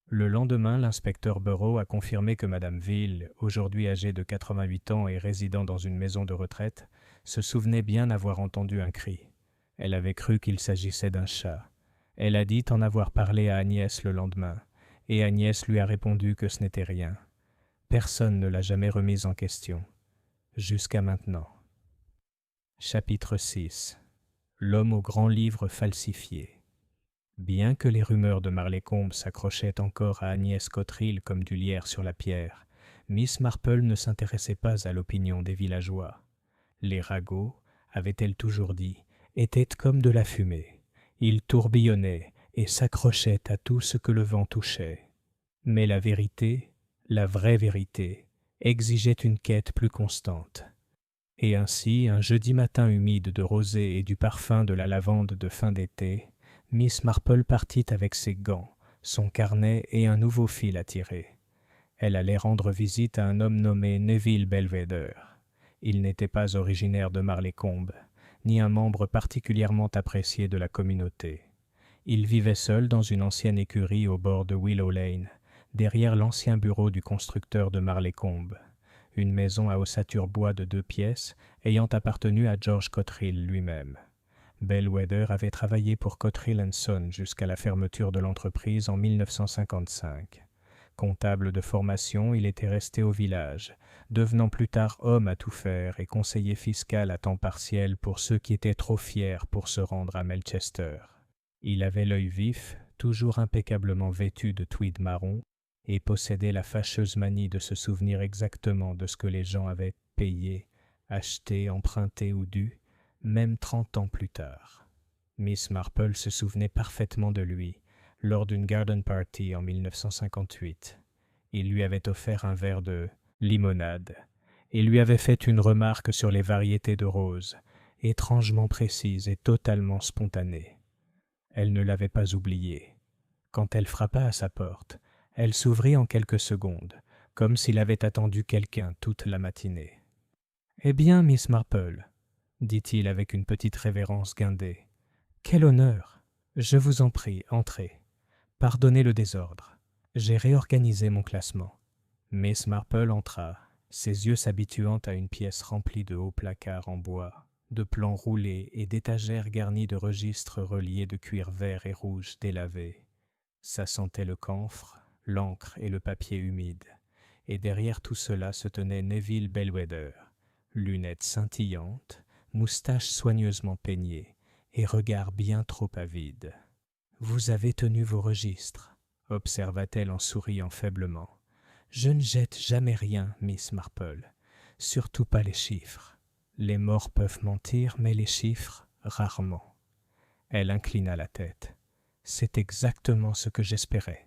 Le lendemain, l'inspecteur Burrow a confirmé que Madame Ville, aujourd'hui âgée de 88 ans et résidant dans une maison de retraite, se souvenait bien avoir entendu un cri. Elle avait cru qu'il s'agissait d'un chat. Elle a dit en avoir parlé à Agnès le lendemain, et Agnès lui a répondu que ce n'était rien. Personne ne l'a jamais remise en question. Jusqu'à maintenant. Chapitre 6. L'homme au grand livre falsifié. Bien que les rumeurs de Marleycombe s'accrochaient encore à Agnès Cotterill comme du lierre sur la pierre, Miss Marple ne s'intéressait pas à l'opinion des villageois. Les ragots, avait-elle toujours dit, étaient comme de la fumée. Ils tourbillonnaient et s'accrochaient à tout ce que le vent touchait. Mais la vérité, la vraie vérité, exigeait une quête plus constante. Et ainsi, un jeudi matin humide de rosée et du parfum de la lavande de fin d'été, Miss Marple partit avec ses gants, son carnet et un nouveau fil à tirer. Elle allait rendre visite à un homme nommé Neville Belvedere. Il n'était pas originaire de Marleycombe, ni un membre particulièrement apprécié de la communauté. Il vivait seul dans une ancienne écurie au bord de Willow Lane, derrière l'ancien bureau du constructeur de Marleycombe, une maison à ossature bois de 2 pièces ayant appartenu à George Cotterill lui-même. Bellwether avait travaillé pour Cotterill & Son jusqu'à la fermeture de l'entreprise en 1955. Comptable de formation, il était resté au village, devenant plus tard homme à tout faire et conseiller fiscal à temps partiel pour ceux qui étaient trop fiers pour se rendre à Melchester. Il avait l'œil vif, toujours impeccablement vêtu de tweed marron, et possédait la fâcheuse manie de se souvenir exactement de ce que les gens avaient payé, acheté, emprunté ou dû, même 30 ans plus tard. Miss Marple se souvenait parfaitement de lui, lors d'une garden party en 1958. Il lui avait offert un verre de limonade et lui avait fait une remarque sur les variétés de roses, étrangement précise et totalement spontanée. Elle ne l'avait pas oublié. Quand elle frappa à sa porte, elle s'ouvrit en quelques secondes, comme s'il avait attendu quelqu'un toute la matinée. « Eh bien, Miss Marple, » dit-il avec une petite révérence guindée. « Quel honneur! Je vous en prie, entrez. Pardonnez le désordre. J'ai réorganisé mon classement. » Miss Marple entra, ses yeux s'habituant à une pièce remplie de hauts placards en bois, de plans roulés et d'étagères garnies de registres reliés de cuir vert et rouge délavé. Ça sentait le camphre, l'encre et le papier humide, et derrière tout cela se tenait Neville Bellwether, lunettes scintillantes, moustache soigneusement peignée et regard bien trop avide. « Vous avez tenu vos registres, » observa-t-elle en souriant faiblement. « Je ne jette jamais rien, Miss Marple, surtout pas les chiffres. Les morts peuvent mentir, mais les chiffres, rarement. » Elle inclina la tête. « C'est exactement ce que j'espérais. »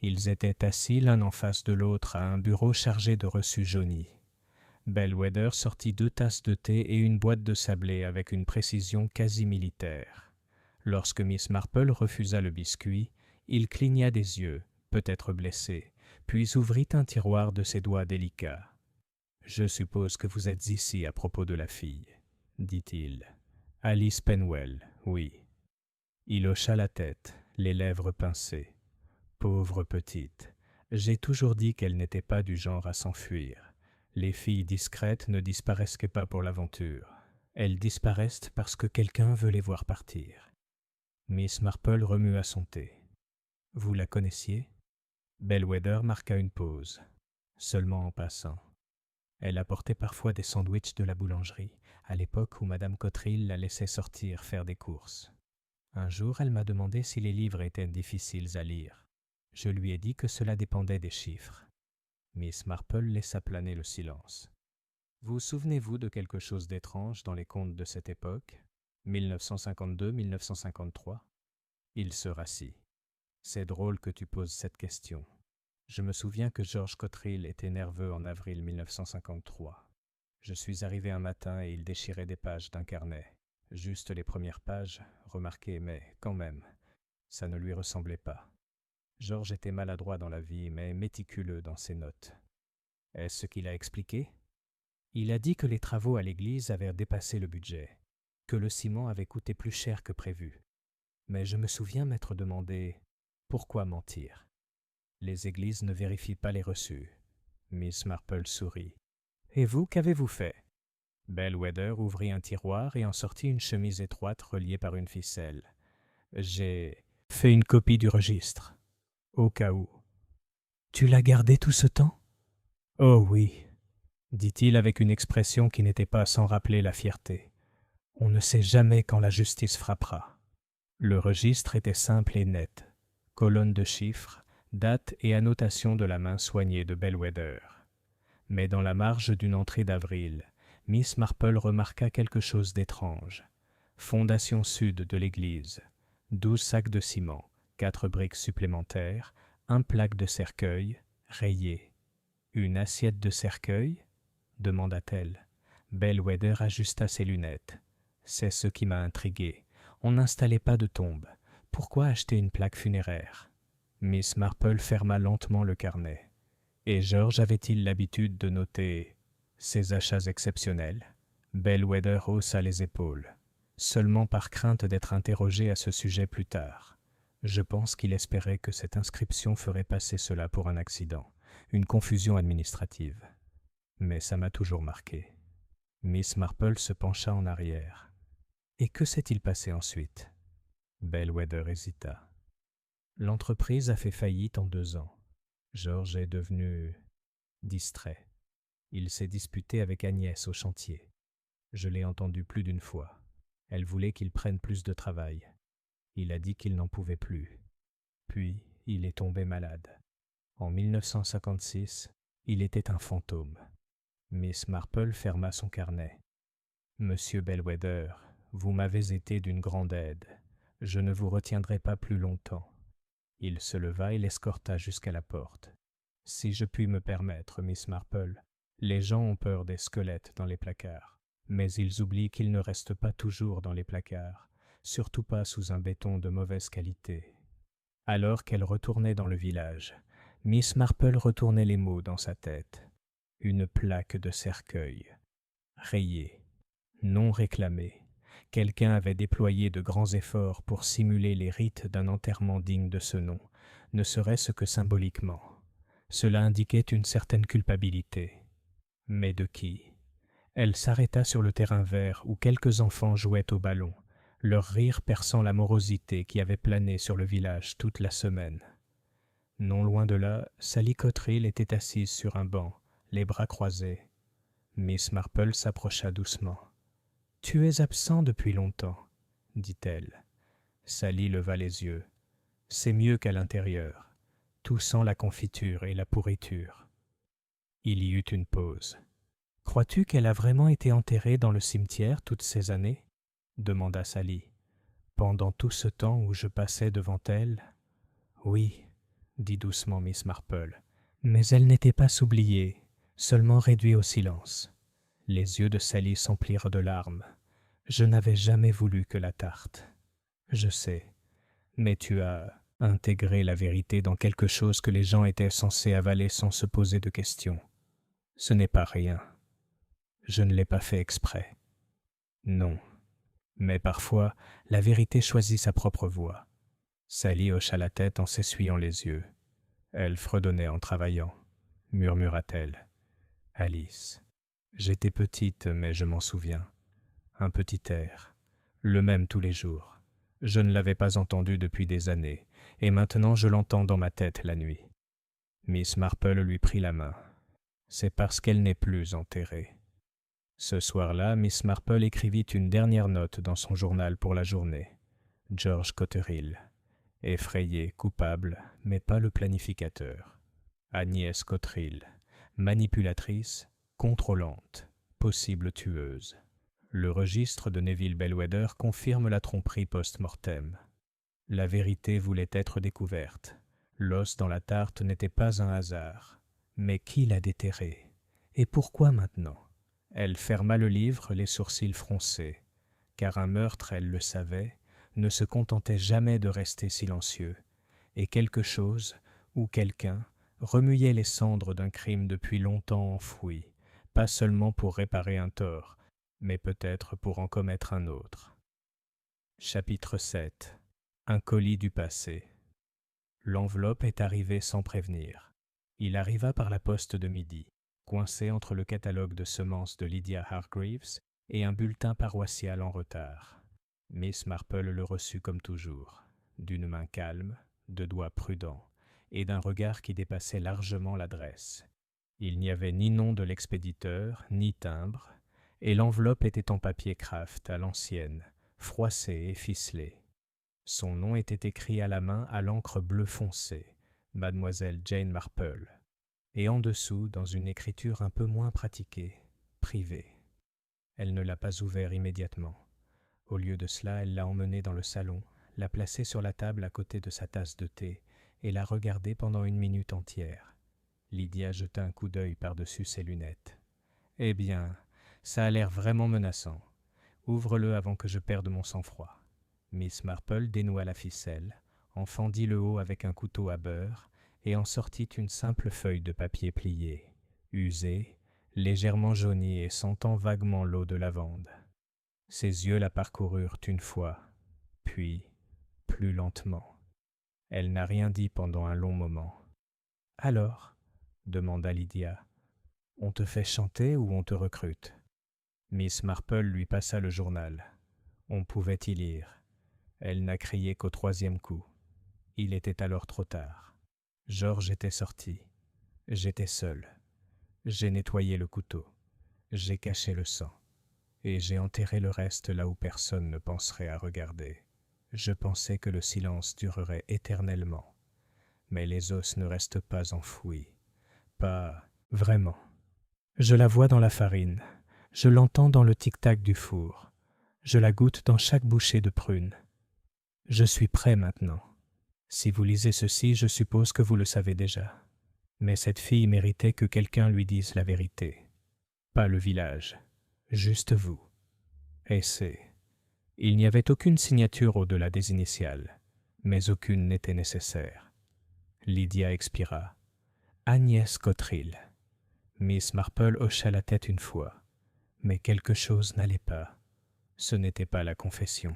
Ils étaient assis l'un en face de l'autre à un bureau chargé de reçus jaunis. Bellwether sortit 2 tasses de thé et une boîte de sablé avec une précision quasi militaire. Lorsque Miss Marple refusa le biscuit, il cligna des yeux, peut-être blessé, puis ouvrit un tiroir de ses doigts délicats. « Je suppose que vous êtes ici à propos de la fille, » dit-il. « Alice Penwell, oui. » Il hocha la tête, les lèvres pincées. « Pauvre petite, j'ai toujours dit qu'elle n'était pas du genre à s'enfuir. Les filles discrètes ne disparaissent pas pour l'aventure. Elles disparaissent parce que quelqu'un veut les voir partir. Miss Marple remua son thé. Vous la connaissiez? Bellwether marqua une pause, seulement en passant. Elle apportait parfois des sandwichs de la boulangerie, à l'époque où Madame Cotterill la laissait sortir faire des courses. Un jour, elle m'a demandé si les livres étaient difficiles à lire. Je lui ai dit que cela dépendait des chiffres. Miss Marple laissa planer le silence. Vous souvenez-vous de quelque chose d'étrange dans les contes de cette époque, 1952-1953? Il se rassit. C'est drôle que tu poses cette question. Je me souviens que George Cotterill était nerveux en avril 1953. Je suis arrivé un matin et il déchirait des pages d'un carnet. Juste les premières pages, remarquez, mais quand même, ça ne lui ressemblait pas. George était maladroit dans la vie, mais méticuleux dans ses notes. Est-ce ce qu'il a expliqué? Il a dit que les travaux à l'église avaient dépassé le budget, que le ciment avait coûté plus cher que prévu. Mais je me souviens m'être demandé « Pourquoi mentir ?» Les églises ne vérifient pas les reçus. Miss Marple sourit. « Et vous, qu'avez-vous fait ?» Bellwether ouvrit un tiroir et en sortit une chemise étroite reliée par une ficelle. « J'ai fait une copie du registre, au cas où. »« Tu l'as gardé tout ce temps ?»« Oh oui, » dit-il avec une expression qui n'était pas sans rappeler la fierté. « On ne sait jamais quand la justice frappera. » Le registre était simple et net. Colonne de chiffres, date et annotation de la main soignée de Bellwether. Mais dans la marge d'une entrée d'avril, Miss Marple remarqua quelque chose d'étrange. Fondation sud de l'église, 12 sacs de ciment, 4 briques supplémentaires, un plaque de cercueil, rayé. Une assiette de cercueil? Demanda-t-elle. Bellwether ajusta ses lunettes. C'est ce qui m'a intrigué. On n'installait pas de tombe. Pourquoi acheter une plaque funéraire? Miss Marple ferma lentement le carnet. Et George avait-il l'habitude de noter ses achats exceptionnels? Bellwether haussa les épaules, seulement par crainte d'être interrogé à ce sujet plus tard. Je pense qu'il espérait que cette inscription ferait passer cela pour un accident, une confusion administrative. Mais ça m'a toujours marqué. Miss Marple se pencha en arrière. Et que s'est-il passé ensuite? Bellwether hésita. L'entreprise a fait faillite en 2 ans. George est devenu distrait. Il s'est disputé avec Agnès au chantier. Je l'ai entendu plus d'une fois. Elle voulait qu'il prenne plus de travail. Il a dit qu'il n'en pouvait plus. Puis, il est tombé malade. En 1956, il était un fantôme. Miss Marple ferma son carnet. « Monsieur Bellwether, vous m'avez été d'une grande aide. Je ne vous retiendrai pas plus longtemps. » Il se leva et l'escorta jusqu'à la porte. « Si je puis me permettre, Miss Marple, les gens ont peur des squelettes dans les placards, mais ils oublient qu'ils ne restent pas toujours dans les placards, surtout pas sous un béton de mauvaise qualité. » Alors qu'elle retournait dans le village, Miss Marple retournait les mots dans sa tête. Une plaque de cercueil, rayée, non réclamée. Quelqu'un avait déployé de grands efforts pour simuler les rites d'un enterrement digne de ce nom, ne serait-ce que symboliquement. Cela indiquait une certaine culpabilité. Mais de qui? Elle s'arrêta sur le terrain vert où quelques enfants jouaient au ballon, leur rire perçant la morosité qui avait plané sur le village toute la semaine. Non loin de là, Sally Cotterill était assise sur un banc, les bras croisés. Miss Marple s'approcha doucement. « Tu es absent depuis longtemps, » dit-elle. Sally leva les yeux. « C'est mieux qu'à l'intérieur. Tout sent la confiture et la pourriture. » Il y eut une pause. « Crois-tu qu'elle a vraiment été enterrée dans le cimetière toutes ces années ?» demanda Sally. « Pendant tout ce temps où je passais devant elle ?»« Oui, » dit doucement Miss Marple. « Mais elle n'était pas oubliée, seulement réduite au silence. » Les yeux de Sally s'emplirent de larmes. « Je n'avais jamais voulu que la tarte. »« Je sais, mais tu as intégré la vérité dans quelque chose que les gens étaient censés avaler sans se poser de questions. Ce n'est pas rien. Je ne l'ai pas fait exprès. Non. Mais parfois, la vérité choisit sa propre voie. » Sally hocha la tête en s'essuyant les yeux. Elle fredonnait en travaillant, murmura-t-elle. « Alice. J'étais petite, mais je m'en souviens. Un petit air, le même tous les jours. Je ne l'avais pas entendu depuis des années, et maintenant je l'entends dans ma tête la nuit. Miss Marple lui prit la main. C'est parce qu'elle n'est plus enterrée. Ce soir-là, Miss Marple écrivit une dernière note dans son journal pour la journée. George Cotterill. Effrayé, coupable, mais pas le planificateur. Agnès Cotterill. Manipulatrice, contrôlante, possible tueuse. Le registre de Neville Bellwether confirme la tromperie post-mortem. La vérité voulait être découverte. L'os dans la tarte n'était pas un hasard. Mais qui l'a déterré? Et pourquoi maintenant? Elle ferma le livre, les sourcils froncés. Car un meurtre, elle le savait, ne se contentait jamais de rester silencieux. Et quelque chose, ou quelqu'un, remuait les cendres d'un crime depuis longtemps enfoui, pas seulement pour réparer un tort, mais peut-être pour en commettre un autre. Chapitre 7. Un colis du passé. L'enveloppe est arrivée sans prévenir. Il arriva par la poste de midi, coincé entre le catalogue de semences de Lydia Hargreaves et un bulletin paroissial en retard. Miss Marple le reçut comme toujours, d'une main calme, de doigts prudents, et d'un regard qui dépassait largement l'adresse. Il n'y avait ni nom de l'expéditeur, ni timbre, et l'enveloppe était en papier kraft à l'ancienne, froissée et ficelée. Son nom était écrit à la main à l'encre bleu foncé, Mademoiselle Jane Marple, et en dessous, dans une écriture un peu moins pratiquée, privé. Elle ne l'a pas ouvert immédiatement. Au lieu de cela, elle l'a emmené dans le salon, l'a placé sur la table à côté de sa tasse de thé, et l'a regardé pendant une minute entière. Lydia jeta un coup d'œil par-dessus ses lunettes. « Eh bien, ça a l'air vraiment menaçant. Ouvre-le avant que je perde mon sang-froid. » Miss Marple dénoua la ficelle, en fendit le haut avec un couteau à beurre et en sortit une simple feuille de papier pliée, usée, légèrement jaunie et sentant vaguement l'eau de lavande. Ses yeux la parcoururent une fois, puis plus lentement. Elle n'a rien dit pendant un long moment. « Alors ?» demanda Lydia. « On te fait chanter ou on te recrute ?» Miss Marple lui passa le journal. On pouvait y lire. Elle n'a crié qu'au troisième coup. Il était alors trop tard. Georges était sorti. J'étais seul. J'ai nettoyé le couteau. J'ai caché le sang. Et j'ai enterré le reste là où personne ne penserait à regarder. Je pensais que le silence durerait éternellement. Mais les os ne restent pas enfouis. Pas vraiment. Je la vois dans la farine. Je l'entends dans le tic-tac du four. Je la goûte dans chaque bouchée de prune. Je suis prêt maintenant. Si vous lisez ceci, je suppose que vous le savez déjà. Mais cette fille méritait que quelqu'un lui dise la vérité. Pas le village, juste vous. Et c'est... Il n'y avait aucune signature au-delà des initiales, mais aucune n'était nécessaire. Lydia expira. Agnès Cotterill. Miss Marple hocha la tête une fois, mais quelque chose n'allait pas. Ce n'était pas la confession.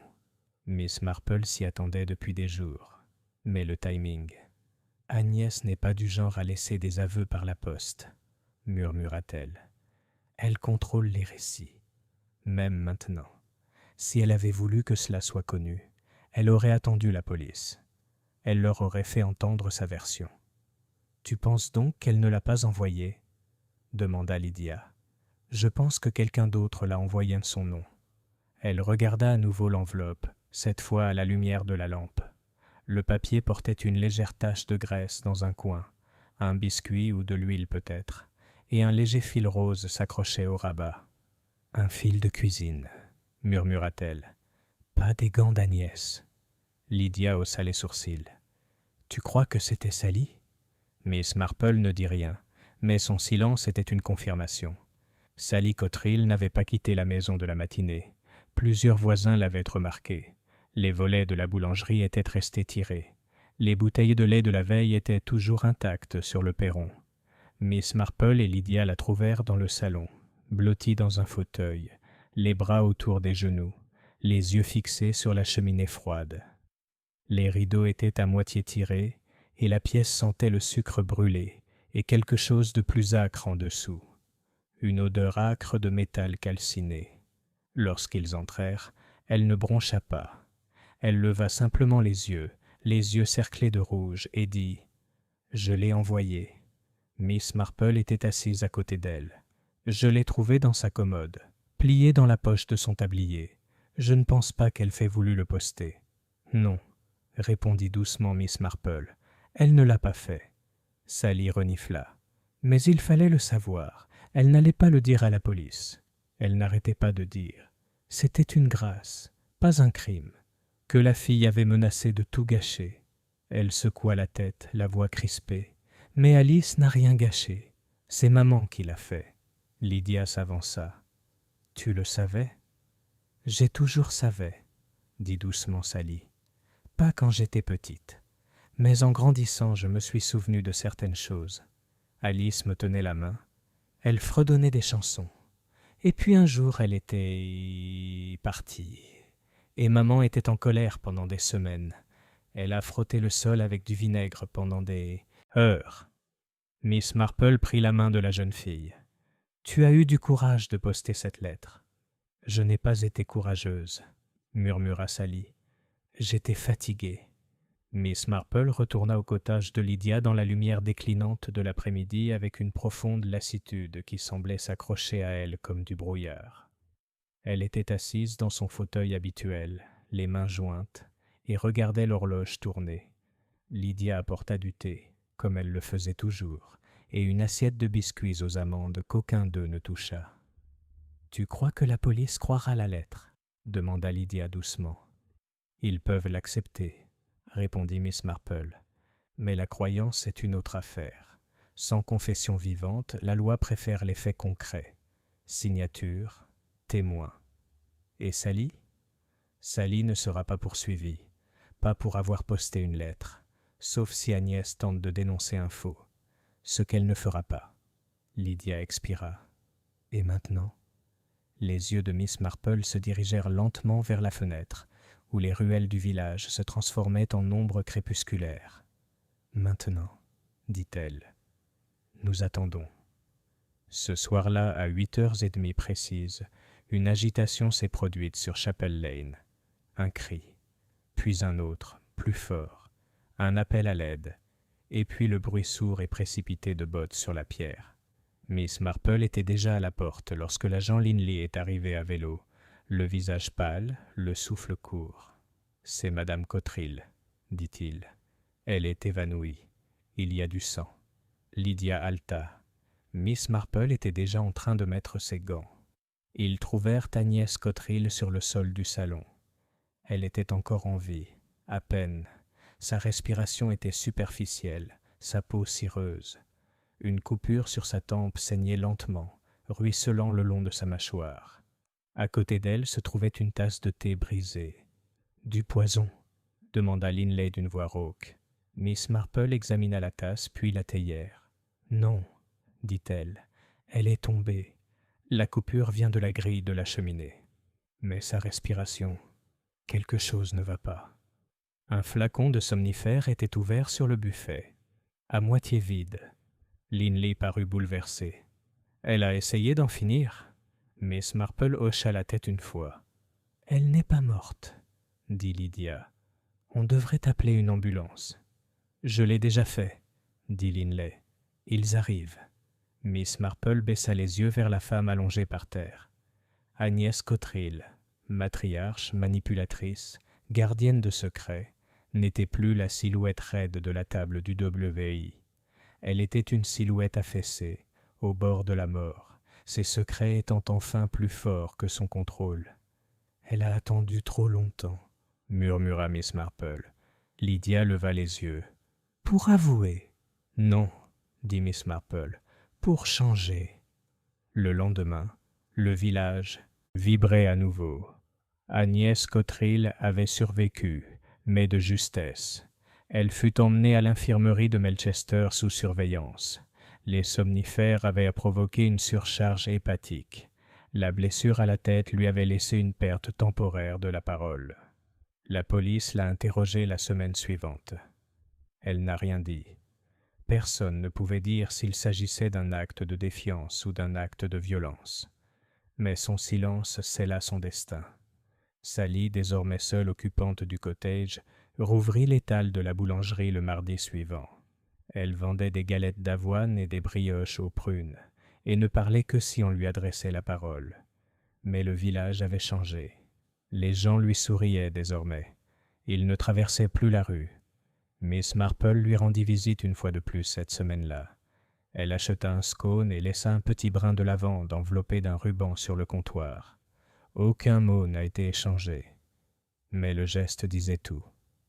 Miss Marple s'y attendait depuis des jours. Mais le timing... Agnès n'est pas du genre à laisser des aveux par la poste, murmura-t-elle. Elle contrôle les récits, même maintenant. Si elle avait voulu que cela soit connu, elle aurait attendu la police. Elle leur aurait fait entendre sa version. « Tu penses donc qu'elle ne l'a pas envoyé ?» demanda Lydia. « Je pense que quelqu'un d'autre l'a envoyé de son nom. » Elle regarda à nouveau l'enveloppe, cette fois à la lumière de la lampe. Le papier portait une légère tache de graisse dans un coin, un biscuit ou de l'huile peut-être, et un léger fil rose s'accrochait au rabat. « Un fil de cuisine », murmura-t-elle. « Pas des gants d'Agnès. » Lydia haussa les sourcils. « Tu crois que c'était Sally ?» Miss Marple ne dit rien, mais son silence était une confirmation. Sally Cotterill n'avait pas quitté la maison de la matinée. Plusieurs voisins l'avaient remarqué. Les volets de la boulangerie étaient restés tirés. Les bouteilles de lait de la veille étaient toujours intactes sur le perron. Miss Marple et Lydia la trouvèrent dans le salon, blottie dans un fauteuil, les bras autour des genoux, les yeux fixés sur la cheminée froide. Les rideaux étaient à moitié tirés, et la pièce sentait le sucre brûlé, et quelque chose de plus âcre en dessous. Une odeur âcre de métal calciné. Lorsqu'ils entrèrent, elle ne broncha pas. Elle leva simplement les yeux cerclés de rouge, et dit « Je l'ai envoyée ». Miss Marple était assise à côté d'elle. Je l'ai trouvée dans sa commode, pliée dans la poche de son tablier. Je ne pense pas qu'elle fût voulu le poster. Non, répondit doucement Miss Marple. Elle ne l'a pas fait. Sally renifla. Mais il fallait le savoir. Elle n'allait pas le dire à la police. Elle n'arrêtait pas de dire. C'était une grâce, pas un crime, que la fille avait menacé de tout gâcher. Elle secoua la tête, la voix crispée. Mais Alice n'a rien gâché. C'est maman qui l'a fait. Lydia s'avança. Tu le savais? J'ai toujours savais, dit doucement Sally. Pas quand j'étais petite. Mais en grandissant, je me suis souvenu de certaines choses. Alice me tenait la main. Elle fredonnait des chansons. Et puis un jour, elle était partie. Et maman était en colère pendant des semaines. Elle a frotté le sol avec du vinaigre pendant des heures. Miss Marple prit la main de la jeune fille. « Tu as eu du courage de poster cette lettre. »« Je n'ai pas été courageuse, » murmura Sally. « J'étais fatiguée. » Miss Marple retourna au cottage de Lydia dans la lumière déclinante de l'après-midi avec une profonde lassitude qui semblait s'accrocher à elle comme du brouillard. Elle était assise dans son fauteuil habituel, les mains jointes, et regardait l'horloge tourner. Lydia apporta du thé, comme elle le faisait toujours, et une assiette de biscuits aux amandes qu'aucun d'eux ne toucha. « Tu crois que la police croira la lettre ?» demanda Lydia doucement. « Ils peuvent l'accepter, » répondit Miss Marple. « Mais la croyance est une autre affaire. Sans confession vivante, la loi préfère les faits concrets. Signature, témoin. Et Sally ? Sally ne sera pas poursuivie, pas pour avoir posté une lettre, sauf si Agnès tente de dénoncer un faux. Ce qu'elle ne fera pas. » Lydia expira. « Et maintenant ?» Les yeux de Miss Marple se dirigèrent lentement vers la fenêtre, où les ruelles du village se transformaient en ombres crépusculaires. « Maintenant, » dit-elle. « Nous attendons. » Ce soir-là, à 8h30 précises, une agitation s'est produite sur Chapel Lane. Un cri, puis un autre, plus fort, un appel à l'aide, et puis le bruit sourd et précipité de bottes sur la pierre. Miss Marple était déjà à la porte lorsque l'agent Linley est arrivé à vélo, le visage pâle, le souffle court. « C'est Madame Cotterill, » dit-il. « Elle est évanouie. Il y a du sang. » Lydia halta. Miss Marple était déjà en train de mettre ses gants. Ils trouvèrent Agnès Cotterill sur le sol du salon. Elle était encore en vie, à peine. Sa respiration était superficielle, sa peau cireuse. Une coupure sur sa tempe saignait lentement, ruisselant le long de sa mâchoire. À côté d'elle se trouvait une tasse de thé brisée. « Du poison ?» demanda Linley d'une voix rauque. Miss Marple examina la tasse, puis la théière. « Non, » dit-elle, « elle est tombée. La coupure vient de la grille de la cheminée. Mais sa respiration, quelque chose ne va pas. » Un flacon de somnifère était ouvert sur le buffet, à moitié vide. Linley parut bouleversé. « Elle a essayé d'en finir ?» Miss Marple hocha la tête une fois. « Elle n'est pas morte, » dit Lydia. « On devrait appeler une ambulance. »« Je l'ai déjà fait, » dit Linley. « Ils arrivent. » Miss Marple baissa les yeux vers la femme allongée par terre. Agnès Cotterill, matriarche, manipulatrice, gardienne de secrets, n'était plus la silhouette raide de la table du WI. Elle était une silhouette affaissée, au bord de la mort, ses secrets étant enfin plus forts que son contrôle. « Elle a attendu trop longtemps, » murmura Miss Marple. Lydia leva les yeux. « Pour avouer ?»« Non, » dit Miss Marple, « pour changer. » Le lendemain, le village vibrait à nouveau. Agnès Cotterill avait survécu, mais de justesse. Elle fut emmenée à l'infirmerie de Melchester sous surveillance. Les somnifères avaient provoqué une surcharge hépatique. La blessure à la tête lui avait laissé une perte temporaire de la parole. La police l'a interrogée la semaine suivante. Elle n'a rien dit. Personne ne pouvait dire s'il s'agissait d'un acte de défiance ou d'un acte de violence. Mais son silence scella son destin. Sally, désormais seule occupante du cottage, rouvrit l'étal de la boulangerie le mardi suivant. Elle vendait des galettes d'avoine et des brioches aux prunes, et ne parlait que si on lui adressait la parole. Mais le village avait changé. Les gens lui souriaient désormais. Il ne traversait plus la rue. Miss Marple lui rendit visite une fois de plus cette semaine-là. Elle acheta un scone et laissa un petit brin de lavande enveloppé d'un ruban sur le comptoir. Aucun mot n'a été échangé. Mais le geste disait tout.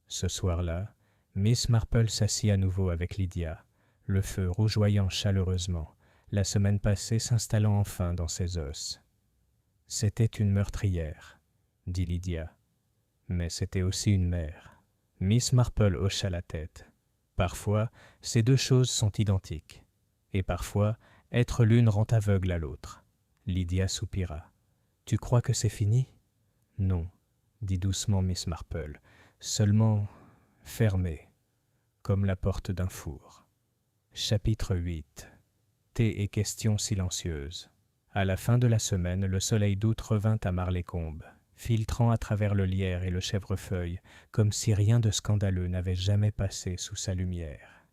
Ce soir-là, Miss Marple s'assit à nouveau avec Lydia, le feu rougeoyant chaleureusement, la semaine passée s'installant enfin dans ses os. « C'était une meurtrière, » dit Lydia. « Mais c'était aussi une mère. » Miss Marple hocha la tête. « Parfois, ces deux choses sont identiques. Et parfois, être l'une rend aveugle à l'autre. » Lydia soupira. « Tu crois que c'est fini ? » ?»« Non, » dit doucement Miss Marple. « Seulement fermé, comme la porte d'un four. » Chapitre 8. Thé et questions silencieuses. À la fin de la semaine, le soleil d'août revint à Marlécombe, filtrant à travers le lierre et le chèvrefeuille, comme si rien de scandaleux n'avait jamais passé sous sa lumière.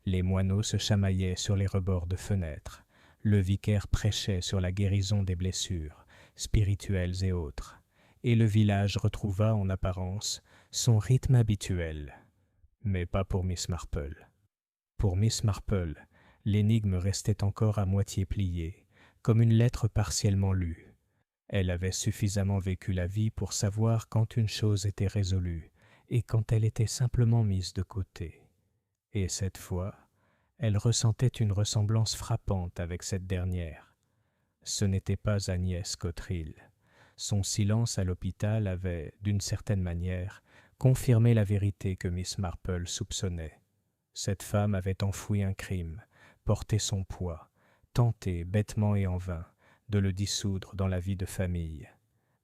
Les moineaux se chamaillaient sur les rebords de fenêtres. Le vicaire prêchait sur la guérison des blessures, spirituelles et autres, et le village retrouva en apparence son rythme habituel. Mais pas pour Miss Marple. Pour Miss Marple, l'énigme restait encore à moitié pliée, comme une lettre partiellement lue. Elle avait suffisamment vécu la vie pour savoir quand une chose était résolue et quand elle était simplement mise de côté. Et cette fois, elle ressentait une ressemblance frappante avec cette dernière. Ce n'était pas Agnès Cotterill. Son silence à l'hôpital avait, d'une certaine manière, confirmé la vérité que Miss Marple soupçonnait. Cette femme avait enfoui un crime, porté son poids, tenté, bêtement et en vain, de le dissoudre dans la vie de famille.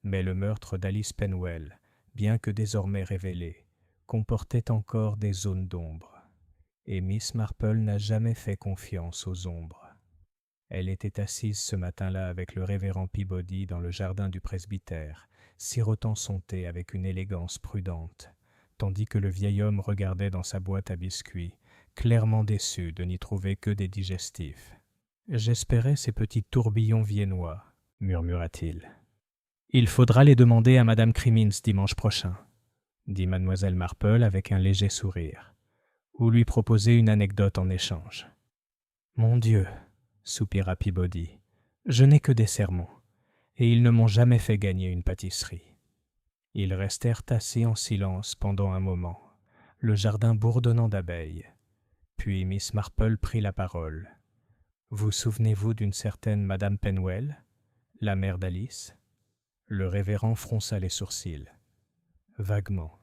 Mais le meurtre d'Alice Penwell, bien que désormais révélé, comportait encore des zones d'ombre. Et Miss Marple n'a jamais fait confiance aux ombres. Elle était assise ce matin-là avec le révérend Peabody dans le jardin du presbytère, sirotant son thé avec une élégance prudente, tandis que le vieil homme regardait dans sa boîte à biscuits, clairement déçu de n'y trouver que des digestifs. « J'espérais ces petits tourbillons viennois, » murmura-t-il. « Il faudra les demander à Madame Crimmins dimanche prochain, » dit mademoiselle Marple avec un léger sourire, « ou lui proposer une anecdote en échange. »« Mon Dieu !» soupira Peabody. « Je n'ai que des sermons, et ils ne m'ont jamais fait gagner une pâtisserie. » Ils restèrent assis en silence pendant un moment, le jardin bourdonnant d'abeilles. Puis Miss Marple prit la parole. « Vous souvenez-vous d'une certaine Madame Penwell, la mère d'Alice ?» Le révérend fronça les sourcils. « Vaguement.